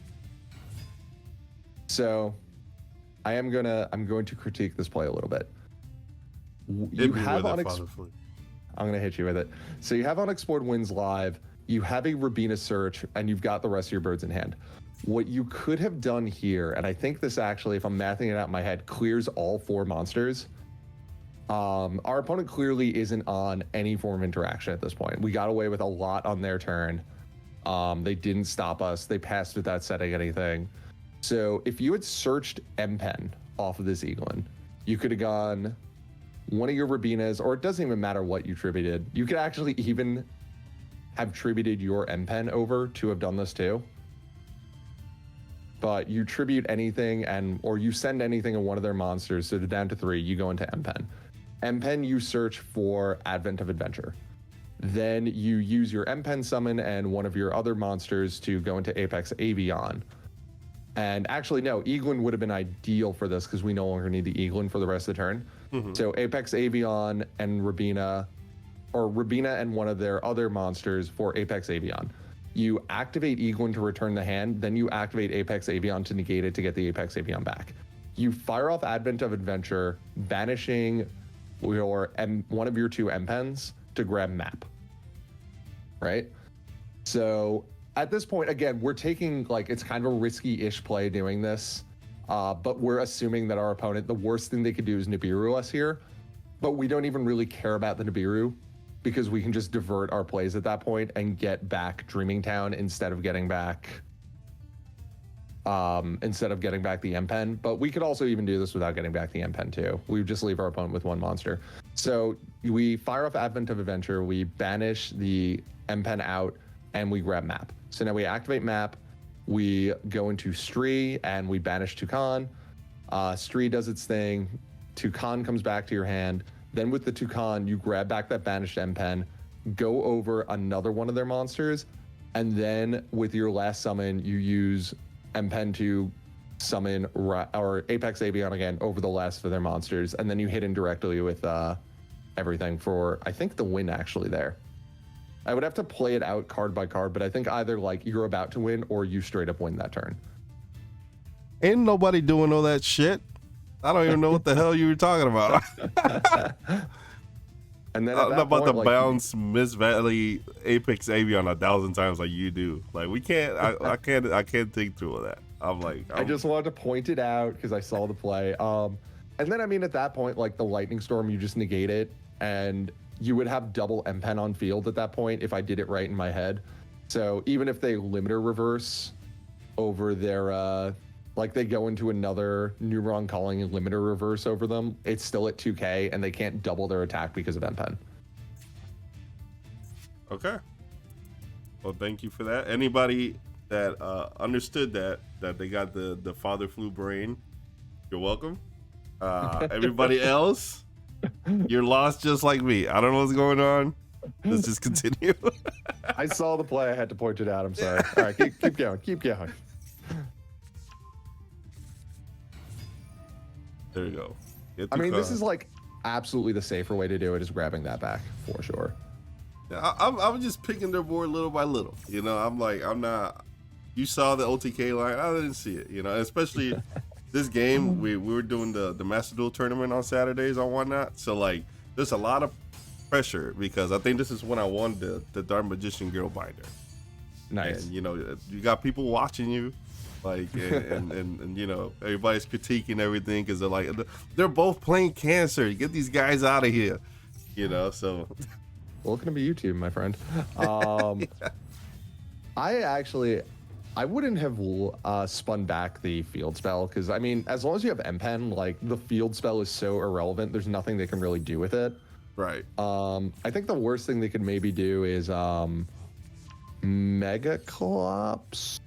So, I'm going to critique this play a little bit. You have I'm going to hit you with it. So you have Unexplored Winds live, you have a Rabina search, and you've got the rest of your birds in hand. What you could have done here, and I think this actually, if I'm mathing it out in my head, clears all 4 monsters. Our opponent clearly isn't on any form of interaction at this point. We got away with a lot on their turn. They didn't stop us. They passed without setting anything. So if you had searched M-Pen off of this Eaglin, you could have gone one of your Rabinas, or it doesn't even matter what you tributed. You could actually even have tributed your M-Pen over to have done this too. But you tribute anything or you send anything in one of their monsters, so they're down to 3, you go into M-Pen. M-Pen, you search for Advent of Adventure. Then you use your M-Pen summon and one of your other monsters to go into Apex Avion. And actually, no, Eaglin would have been ideal for this because we no longer need the Eaglin for the rest of the turn. Mm-hmm. So Apex Avion and Rabina, or Rabina and one of their other monsters for Apex Avion. You activate Eaglin to return the hand, then you activate Apex Avion to negate it to get the Apex Avion back. You fire off Advent of Adventure, banishing one of your 2 M-Pens to grab map. Right? So at this point, again, we're taking, it's kind of a risky-ish play doing this, but we're assuming that our opponent, the worst thing they could do is Nibiru us here, but we don't even really care about the Nibiru because we can just divert our plays at that point and get back Dreaming Town instead of getting back the M-Pen. But we could also even do this without getting back the M-Pen too. We would just leave our opponent with 1 monster. So we fire off Advent of Adventure, we banish the M-Pen out, and we grab map. So now we activate map, we go into Stree, and we banish Toucan. Stree does its thing, Toucan comes back to your hand. Then with the Toucan, you grab back that banished M-Pen, go over another one of their monsters, and then with your last summon, you use M-Pen to summon or Apex Avion again over the last of their monsters, and then you hit indirectly with everything for, I think, the win actually there. I would have to play it out card by card, but I think either you're about to win or you straight up win that turn. Ain't nobody doing all that shit. I don't even know what the hell you were talking about. And then I'm about to bounce Miss Valley Apex Avion 1,000 times like you do. We can't. I can't think through all that. I just wanted to point it out because I saw the play. And then at that point, the Lightning Storm, you just negate it, and you would have double M-Pen on field at that point if I did it right in my head. So even if they limiter reverse over their they go into another Neuron Calling and limiter reverse over them, it's still at 2k and they can't double their attack because of M-Pen. Okay. Well, thank you for that. Anybody that understood that they got the father flu brain, you're welcome. Everybody else, you're lost just like me. I don't know what's going on. Let's just continue. I saw the play. I had to point it out. I'm sorry. All right, keep going. Keep going. There you go. This is absolutely the safer way to do it is grabbing that back for sure. Yeah, I'm just picking their board little by little. I'm not. You saw the OTK line. I didn't see it. Especially this game. We were doing the Master Duel tournament on Saturdays on whatnot. So there's a lot of pressure because I think this is when I won the Dark Magician Girl Binder. Nice. And you got people watching you. And everybody's critiquing everything because they're both playing Cancer. Get these guys out of here, so welcome to YouTube, my friend. I wouldn't have spun back the field spell because as long as you have M-Pen, the field spell is so irrelevant, there's nothing they can really do with it. Right. I think the worst thing they could maybe do is Mega Clops.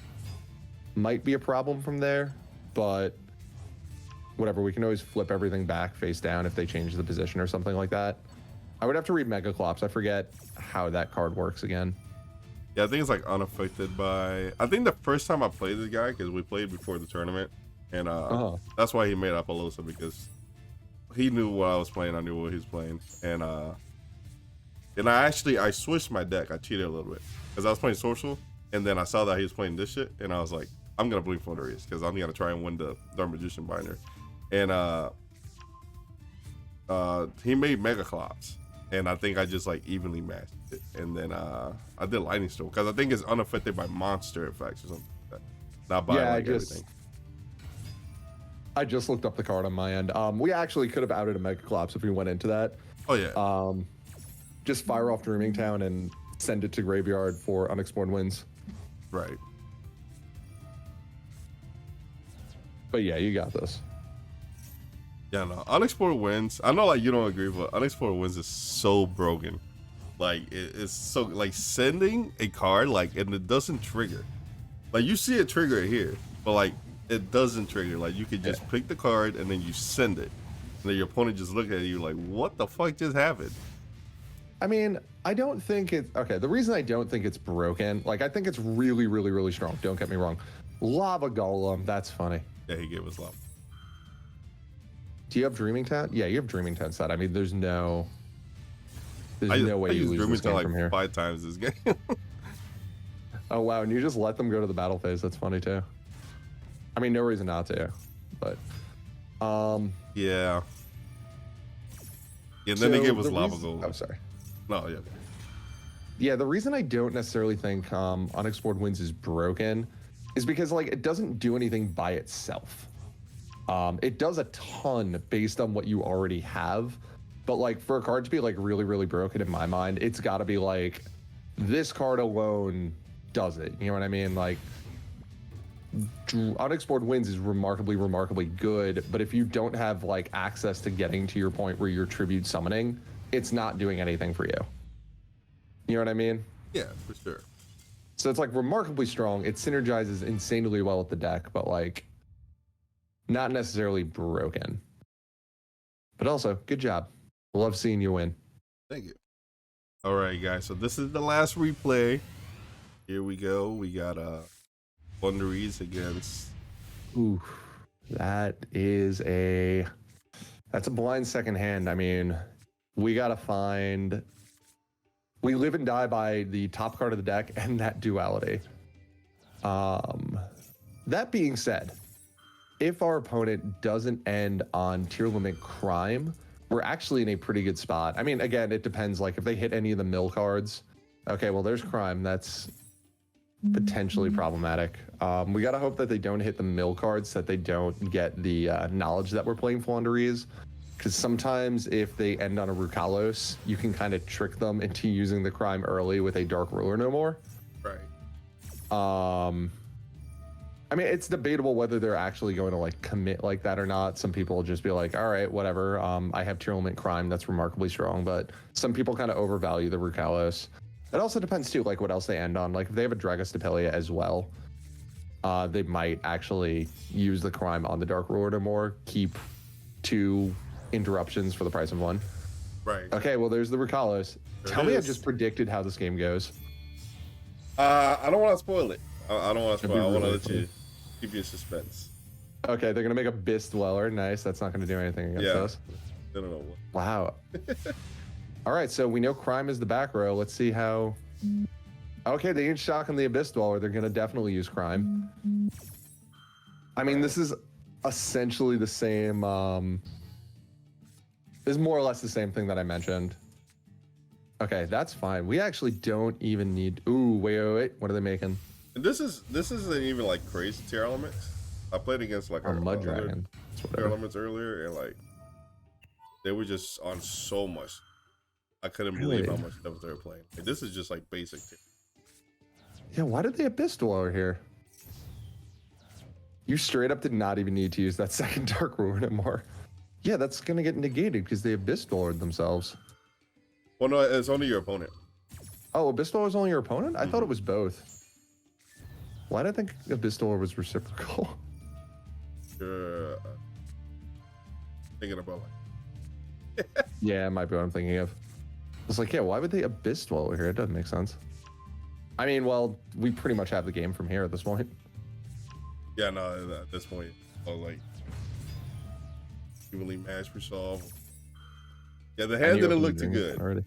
Might be a problem from there, but whatever. We can always flip everything back face down if they change the position or something like that. I would have to read Mega Clops. I forget how that card works again. Yeah, I think it's unaffected by. I think the first time I played this guy, because we played before the tournament, and that's why he made Apollosa, because he knew what I was playing. I knew what he was playing, and I switched my deck. I cheated a little bit because I was playing social, and then I saw that he was playing this shit, and I was like, I'm gonna blink FLOOWANDEREEZE because I'm gonna try and win the Dark Magician binder, and he made Mega Clops, and I think I just like evenly matched it, and then I did Lightning Storm because I think it's unaffected by monster effects or something like that, not by everything. I just looked up the card on my end. We actually could have outed a Mega Clops if we went into that. Oh yeah. Just fire off Dreaming Town and send it to graveyard for Unexplored Winds. Right. But yeah, you got this. Yeah, no. Unexplored Winds. I know, like, you don't agree, but Unexplored Winds is so broken. Like, it's so, like, sending a card, like, and it doesn't trigger. Like, you see it trigger it here, but, like, it doesn't trigger. Like, you could just pick the card and then you send it. And then your opponent just look at you like, what the fuck just happened? I mean, I don't think it's... Okay, the reason I don't think it's broken, like, I think it's really, really, really strong. Don't get me wrong. Lava Golem, that's funny. Yeah, he gave us lava. Do you have Dreaming Town? Yeah, you have Dreaming Town set. I mean, there's no way you lose this game like from here. 5 times this game. Oh, wow, and you just let them go to the battle phase. That's funny, too. I mean, no reason not to, but... Yeah. And then they gave us Lava Golem. Oh, sorry. No, yeah. Yeah, the reason I don't necessarily think Unexplored Winds is broken is because, like, it doesn't do anything by itself. It does a ton based on what you already have, but, like, for a card to be, like, really, really broken in my mind, it's got to be, like, this card alone does it. You know what I mean? Like, Unexplored Winds is remarkably, remarkably good, but if you don't have, like, access to getting to your point where you're tribute summoning, it's not doing anything for you. You know what I mean? Yeah, for sure. So it's, like, remarkably strong. It synergizes insanely well with the deck, but, like, not necessarily broken. But also, good job. Love seeing you win. Thank you. All right, guys. So this is the last replay. Here we go. We got FLOOWANDEREEZE against... Ooh, that's a blind second hand. I mean, we got to find... We live and die by the top card of the deck and that duality. That being said, if our opponent doesn't end on tier limit Crime, we're actually in a pretty good spot. I mean, again, it depends. Like, if they hit any of the mill cards, okay, well, there's Crime. That's potentially problematic. We got to hope that they don't hit the mill cards, that they don't get the knowledge that we're playing FLOOWANDEREEZE. Because sometimes if they end on a Rukalos, you can kind of trick them into using the Crime early with a Dark Ruler no more. Right. I mean, it's debatable whether they're actually going to, like, commit like that or not. Some people will just be like, all right, whatever. I have tier limit Crime. That's remarkably strong. But some people kind of overvalue the Rukalos. It also depends, too, like, what else they end on. Like, if they have a Dragostapelia as well, they might actually use the Crime on the Dark Ruler no more, keep 2 interruptions for the price of 1. Right. Okay, well, there's the Rukalos. Tell me I just predicted how this game goes. I don't want to spoil it. I don't want to spoil it. I want to let funny. you keep you in suspense. Okay, they're going to make a Abyss Dweller. Nice. That's not going to do anything against us. I don't know what. Wow. All right, so we know Crime is the back row. Let's see how... Okay, they ain't shocking the Abyss Dweller. They're going to definitely use Crime. I mean, this is essentially the same... This is more or less the same thing that I mentioned. Okay, that's fine. We actually don't even need... Ooh, wait. What are they making? And this isn't even like crazy tier elements. I played against like a Mud Dragon. Tier elements earlier, and like they were just on so much. I couldn't believe how much stuff they were playing. Like, this is just like basic tier. Yeah, why did they Abyss Dweller here? You straight up did not even need to use that second Dark Ruler anymore. Yeah, that's gonna get negated because they Abyss Dwellered themselves. Well, no, it's only your opponent. Oh, Abyss Dweller is only your opponent? I thought it was both. Why did I think Abyss Dweller was reciprocal? You're thinking about like... Yeah, it might be what I'm thinking of. It's like, yeah, why would they Abyss Dweller here? It doesn't make sense. I mean, well, we pretty much have the game from here at this point. Yeah, no, at this point, I was like... Evenly matched resolve. Yeah, the hand didn't look too good. Already.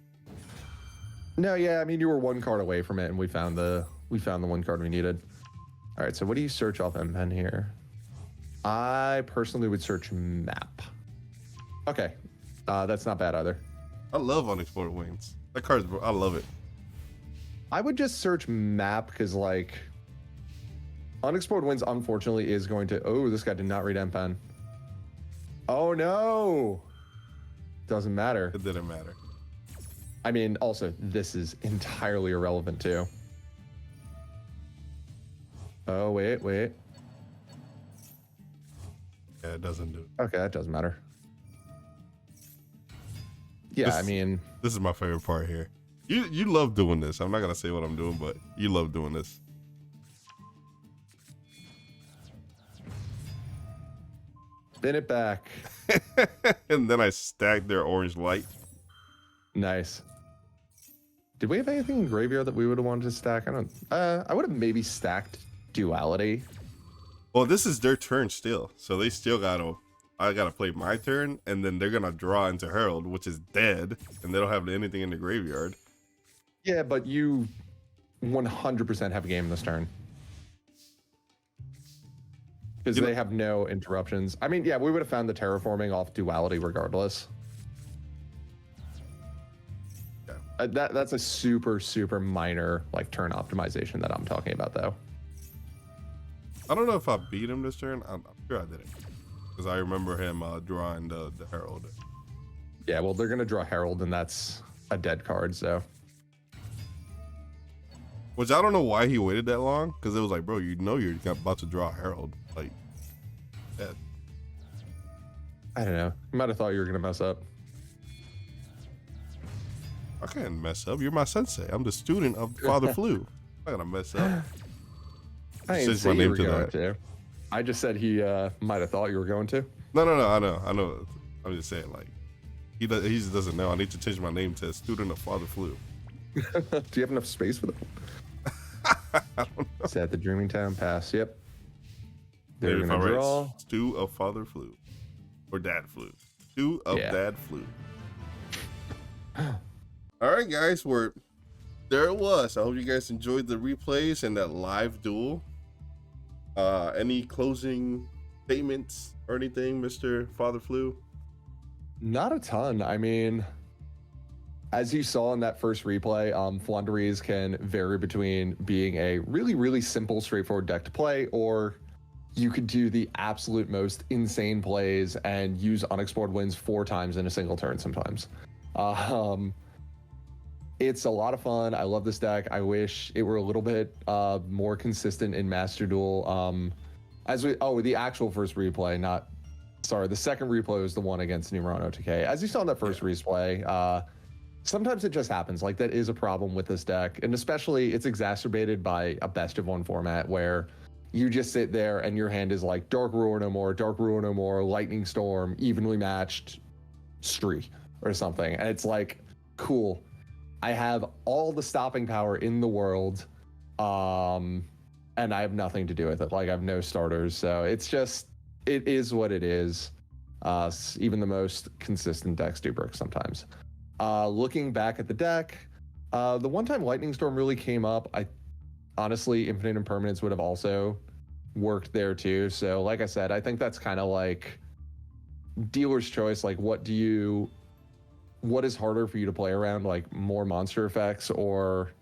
No, yeah, I mean you were one card away from it, and we found the one card we needed. All right, so what do you search off M-Pen here? I personally would search map. Okay, that's not bad either. I love Unexplored Wings. That card's, I love it. I would just search map because like Unexplored Winds unfortunately is going to. Oh, this guy did not read M-Pen. Oh no! Doesn't matter. It didn't matter. I mean, also this is entirely irrelevant too. Oh wait. Yeah, it doesn't do it. Okay, that doesn't matter. Yeah, I mean, this is my favorite part here. You love doing this. I'm not gonna say what I'm doing, but you love doing this. spin it back. And then I stacked their orange light. Nice. Did we have anything in graveyard that we would have wanted to stack? I would have maybe stacked Duality. Well, this is their turn still, so they still I gotta play my turn, and then they're gonna draw into Herald, which is dead, and they don't have anything in the graveyard. Yeah, but you 100% have a game this turn. Because they have no interruptions. I mean, yeah, we would have found the terraforming off Duality regardless. Yeah. That's a super, super minor like turn optimization that I'm talking about, though. I don't know if I beat him this turn. I'm sure I didn't. Because I remember him drawing the Herald. Yeah, well, they're going to draw Herald, and that's a dead card, so. Which I don't know why he waited that long. Because it was like, bro, you know you're about to draw Herald. Like, dead. I don't know. You might have thought you were going to mess up. I can't mess up. You're my sensei. I'm the student of Father Flu. I'm not going to mess up. I didn't say you were going to. I just said he might have thought you were going to. No. I know. I'm just saying, like, he just doesn't know. I need to change my name to student of Father Flu. Do you have enough space for that? I don't know. It's at the Dreaming Town Pass. Yep. They're going to draw Stew of Father Flu. Or Dad Flu. Stew of Dad Flu. All right, guys. There it was. I hope you guys enjoyed the replays and that live duel. Any closing statements or anything, Mr. Father Flu? Not a ton. I mean, as you saw in that first replay, Floowanderezze can vary between being a really, really simple, straightforward deck to play, or you could do the absolute most insane plays and use Unexplored Winds 4 times in a single turn sometimes. It's a lot of fun. I love this deck. I wish it were a little bit more consistent in Master Duel. The actual first replay, the second replay was the one against Numeron OTK. As you saw in that first replay, sometimes it just happens. Like, that is a problem with this deck. And especially it's exacerbated by a best of one format where you just sit there and your hand is like Dark Ruler no more, Lightning Storm, evenly matched, Streak or something. And it's like, cool. I have all the stopping power in the world, and I have nothing to do with it. Like, I have no starters. So it is what it is. Even the most consistent decks do brick sometimes. Looking back at the deck, the one time Lightning Storm really came up, honestly, Infinite Impermanence would have also worked there too. So like I said, I think that's kind of like dealer's choice. Like, what is harder for you to play around, like more monster effects or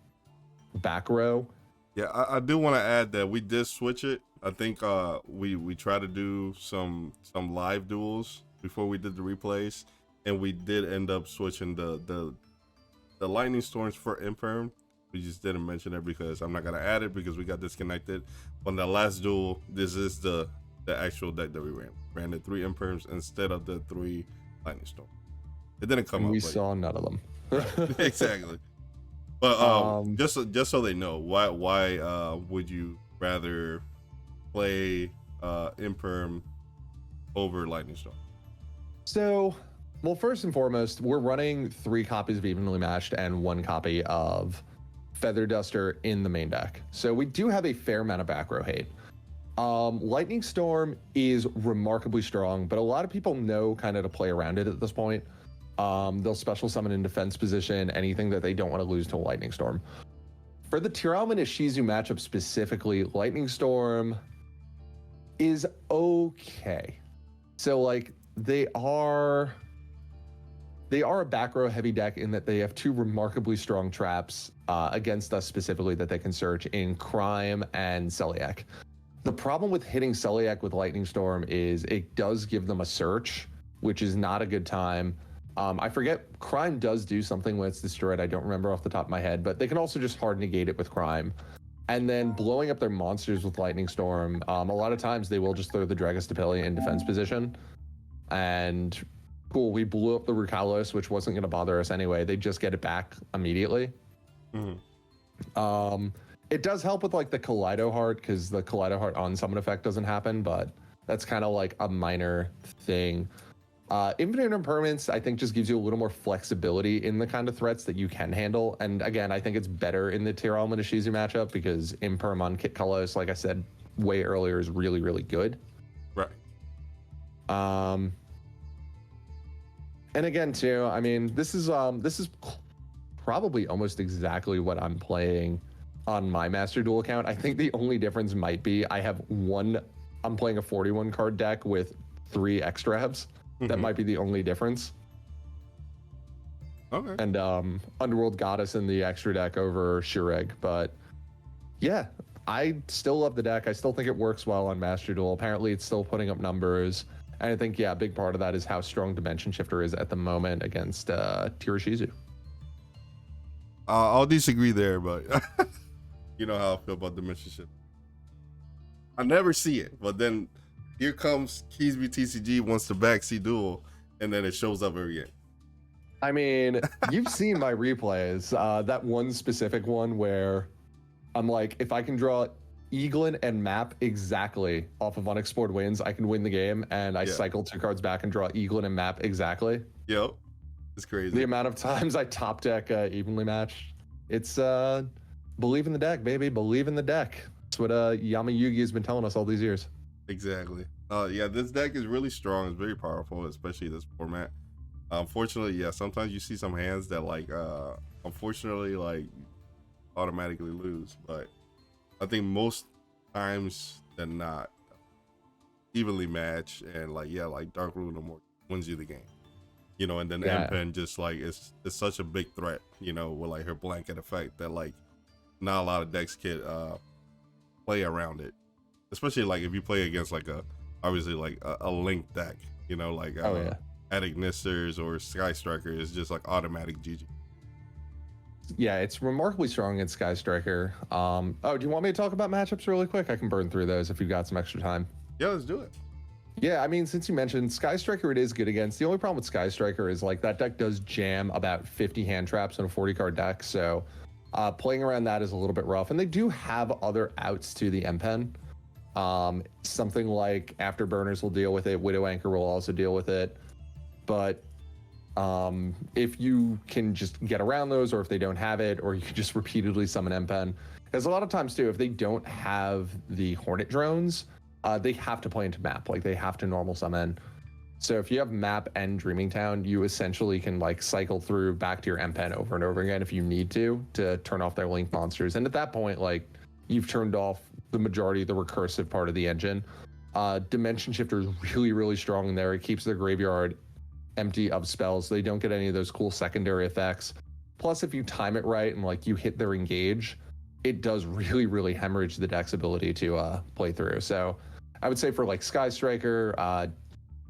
back row? Yeah, I do want to add that we did switch it. I think we tried to do some live duels before we did the replays, and we did end up switching the Lightning Storms for Imperm. We just didn't mention it because I'm not gonna add it because we got disconnected. On the last duel, this is the actual deck that we ran the 3 Imperms instead of the 3 Lightning Storms. It didn't come up. We saw none of them. Right. Exactly. But just so they know, why would you rather play Imperm over Lightning Storm? So, well, first and foremost, we're running 3 copies of Evenly Matched and 1 copy of Feather Duster in the main deck. So we do have a fair amount of back row hate. Lightning Storm is remarkably strong, but a lot of people know kind of to play around it at this point. They'll special summon in defense position, anything that they don't want to lose to Lightning Storm. For the Tearlman Ishizu matchup specifically, Lightning Storm is okay. So like they are a back row heavy deck in that they have two remarkably strong traps against us specifically that they can search in Crime and Celiac. The problem with hitting Celiac with Lightning Storm is it does give them a search, which is not a good time. I forget, Crime does do something when it's destroyed. I don't remember off the top of my head, but they can also just hard negate it with Crime. And then blowing up their monsters with Lightning Storm, a lot of times they will just throw the Dragostapili in defense position. And cool, we blew up the Rukalos, which wasn't going to bother us anyway. They just get it back immediately. Mm-hmm. It does help with like the Kaleido Heart because the Kaleido Heart on summon effect doesn't happen, but that's kind of like a minor thing. Infinite Impermanence, I think, just gives you a little more flexibility in the kind of threats that you can handle. And again, I think it's better in the Tearlman Ishizu matchup because Imperm on Kit Kalos, like I said way earlier, is really, really good. Right. And again, too, I mean, this is probably almost exactly what I'm playing on my Master Duel account. I think the only difference might be I'm playing a 41 card deck with 3 extras. That might be the only difference. Okay. And Underworld Goddess in the extra deck over Shireg. But yeah, I still love the deck. I still think it works well on Master Duel. Apparently it's still putting up numbers. And I think, yeah, a big part of that is how strong Dimension Shifter is at the moment against Tirishizu. I'll disagree there, but you know how I feel about Dimension Shifter. I never see it, but then here comes Keysby TCG wants to backseat Duel, and then it shows up every game. I mean, you've seen my replays. That one specific one where I'm like, if I can draw Eaglin and map exactly off of Unexplored Winds, I can win the game, and I cycle 2 cards back and draw Eaglin and map exactly. Yep. It's crazy. The amount of times I top deck evenly matched. It's believe in the deck, baby. Believe in the deck. That's what Yama Yugi has been telling us all these years. Exactly. Yeah, this deck is really strong. It's very powerful, especially this format. Unfortunately, yeah, sometimes you see some hands that like unfortunately like automatically lose, but I think most times than not evenly match, and like Dark Rune no more wins you the game. You know, and then Empen just like it's such a big threat, you know, with like her blanket effect that like not a lot of decks can play around it. Especially like if you play against like obviously like a Link deck, you know, like Attic Nisters or Sky Striker is just like automatic GG. Yeah, it's remarkably strong against Sky Striker. Do you want me to talk about matchups really quick? I can burn through those if you've got some extra time. Yeah, let's do it. Yeah, I mean, since you mentioned Sky Striker, it is good against. The only problem with Sky Striker is like that deck does jam about 50 hand traps in a 40 card deck, so playing around that is a little bit rough. And they do have other outs to the Empen. Something like Afterburners will deal with it, Widow Anchor will also deal with it, but if you can just get around those, or if they don't have it, or you can just repeatedly summon Empen, because a lot of times too, if they don't have the Hornet drones, they have to play into map, like they have to normal summon. So if you have map and Dreaming Town, you essentially can like cycle through back to your Empen over and over again if you need to turn off their Link monsters, and at that point like you've turned off the majority of the recursive part of the engine. Dimension Shifter is really, really strong in there. It keeps their graveyard empty of spells. They don't get any of those cool secondary effects. Plus, if you time it right and like you hit their engage, it does really, really hemorrhage the deck's ability to play through. So I would say for like Sky Striker,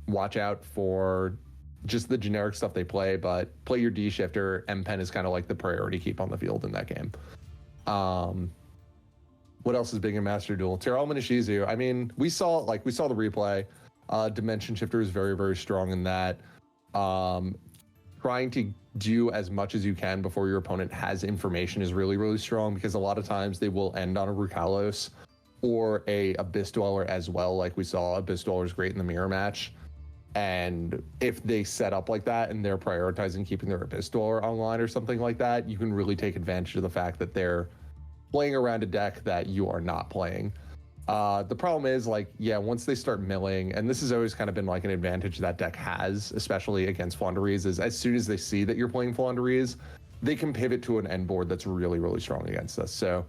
watch out for just the generic stuff they play, but play your D Shifter. Empen is kind of like the priority keep on the field in that game. What else is big in Master Duel? Tearlman Ishizu. I mean, we saw the replay. Dimension Shifter is very, very strong in that. Trying to do as much as you can before your opponent has information is really, really strong, because a lot of times they will end on a Rukalos or a Abyss Dweller as well. Like we saw, Abyss Dweller is great in the mirror match. And if they set up like that and they're prioritizing keeping their Abyss Dweller online or something like that, you can really take advantage of the fact that they're playing around a deck that you are not playing. The problem is, like, yeah, once they start milling, and this has always kind of been like an advantage that deck has, especially against Floowandereze, is as soon as they see that you're playing Floowandereze, they can pivot to an end board that's really, really strong against us. So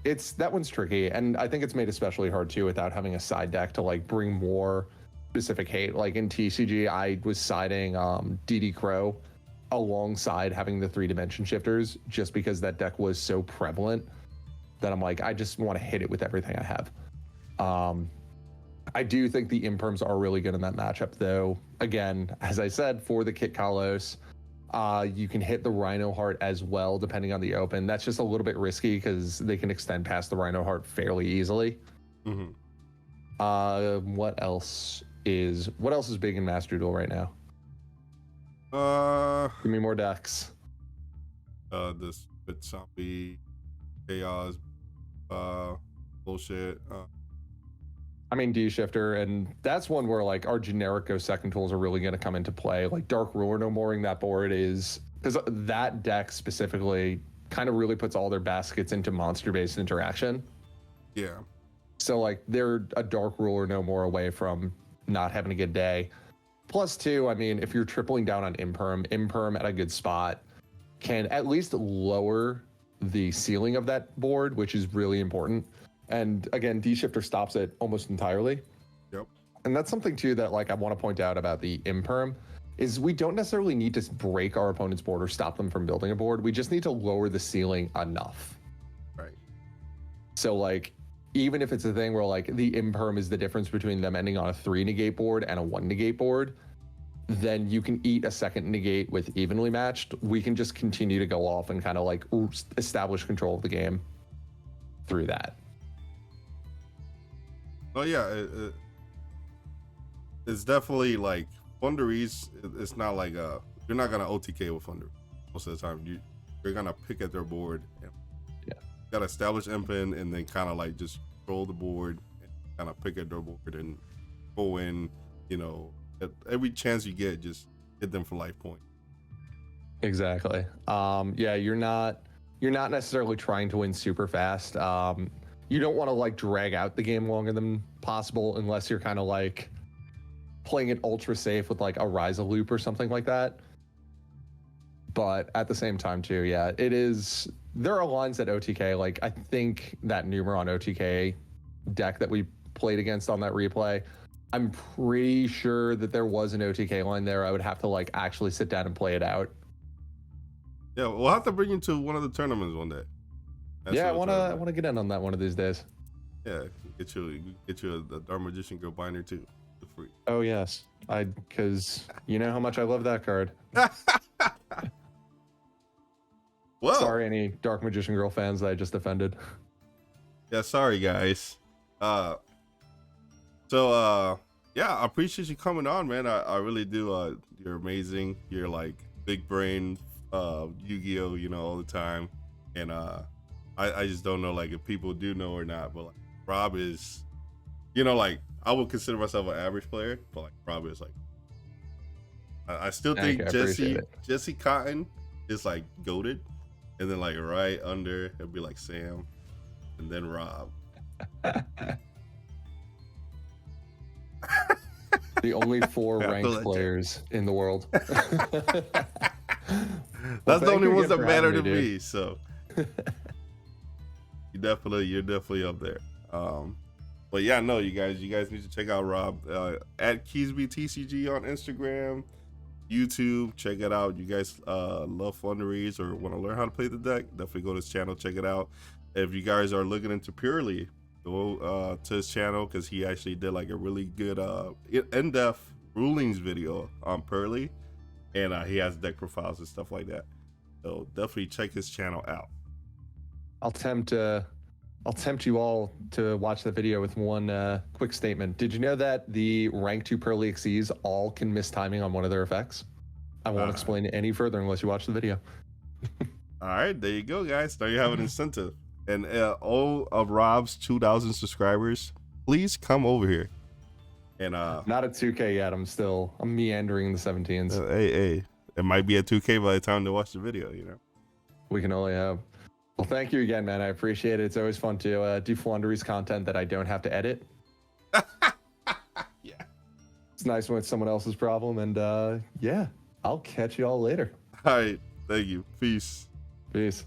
that one's tricky, and I think it's made especially hard too without having a side deck to like bring more specific hate. Like in TCG, I was siding DD Crow alongside having the 3-dimension shifters just because that deck was so prevalent that I'm like, I just want to hit it with everything I have. I do think the imperms are really good in that matchup, though. Again, as I said, for the Kit Kalos, you can hit the Rhino Heart as well, depending on the open. That's just a little bit risky because they can extend past the Rhino Heart fairly easily. Mm-hmm. What else is big in Master Duel right now? Give me more decks. This bit zombie chaos bullshit. I mean, D-Shifter, and that's one where like our generic Go Second tools are really going to come into play. Like Dark Ruler no mooring that board is, because that deck specifically kind of really puts all their baskets into monster-based interaction. Yeah. So like they're a Dark Ruler no more away from not having a good day. Plus two, I mean, if you're tripling down on Imperm at a good spot can at least lower the ceiling of that board, which is really important. And again, D-Shifter stops it almost entirely. Yep. And that's something too that like I want to point out about the Imperm is we don't necessarily need to break our opponent's board or stop them from building a board. We just need to lower the ceiling enough. Right. So like, even if it's a thing where like the Imperm is the difference between them ending on a 3 negate board and a 1 negate board, then you can eat a second negate with evenly matched. We can just continue to go off and kind of like establish control of the game through that. Oh yeah, it's definitely like Floowandereze. It's not like you're not gonna OTK with Floowandereze most of the time. You're gonna pick at their board. And gotta establish Impen and then kind of like just control the board and kind of pick at their board and go in. You know, at every chance you get, just hit them for life point. Exactly. Yeah, you're not necessarily trying to win super fast. You don't want to like drag out the game longer than possible unless you're kind of like playing it ultra safe with like a Ryza loop or something like that. But at the same time too, yeah, there are lines that OTK, like I think that Numeron OTK deck that we played against on that replay, I'm pretty sure that there was an OTK line there. I would have to like actually sit down and play it out. Yeah, we'll have to bring you to one of the tournaments one day. I want to get in on that one of these days. Yeah, get you a Dark Magician Girl binder too, for free. Oh yes, because you know how much I love that card. Well, sorry, any Dark Magician Girl fans that I just offended. Yeah, sorry guys. Yeah, I appreciate you coming on, man. I really do. You're amazing. You're like big brain, Yu-Gi-Oh, you know, all the time, and I just don't know like if people do know or not, but like Rob is, you know, like I would consider myself an average player, but like Rob is like, I still think Jesse Cotton is like goated, and then like right under it'd be like Sam, and then Rob. The only 4 ranked players in the world. That's the only ones that matter to me. So you're definitely up there. But yeah, no, you guys need to check out Rob at KeysbyTCG on Instagram, YouTube. Check it out. You guys love Floowandereze or want to learn how to play the deck, definitely go to his channel, check it out. If you guys are looking into Purely, go to his channel because he actually did like a really good in-depth rulings video on Purely, and he has deck profiles and stuff like that. So definitely check his channel out. I'll tempt you all to watch the video with one quick statement. Did you know that the rank 2 Purely Xyz all can miss timing on one of their effects? I won't explain it any further unless you watch the video. All right, there you go, guys. Now you have an incentive. And all of Rob's 2,000 subscribers, please come over here. And not at 2K yet. I'm meandering in the 17s. Hey, it might be at 2K by the time they watch the video. You know, we can only have. Well, thank you again, man. I appreciate it. It's always fun to do Floowandereze content that I don't have to edit. Yeah. It's nice when it's someone else's problem. And yeah, I'll catch you all later. All right. Thank you. Peace. Peace.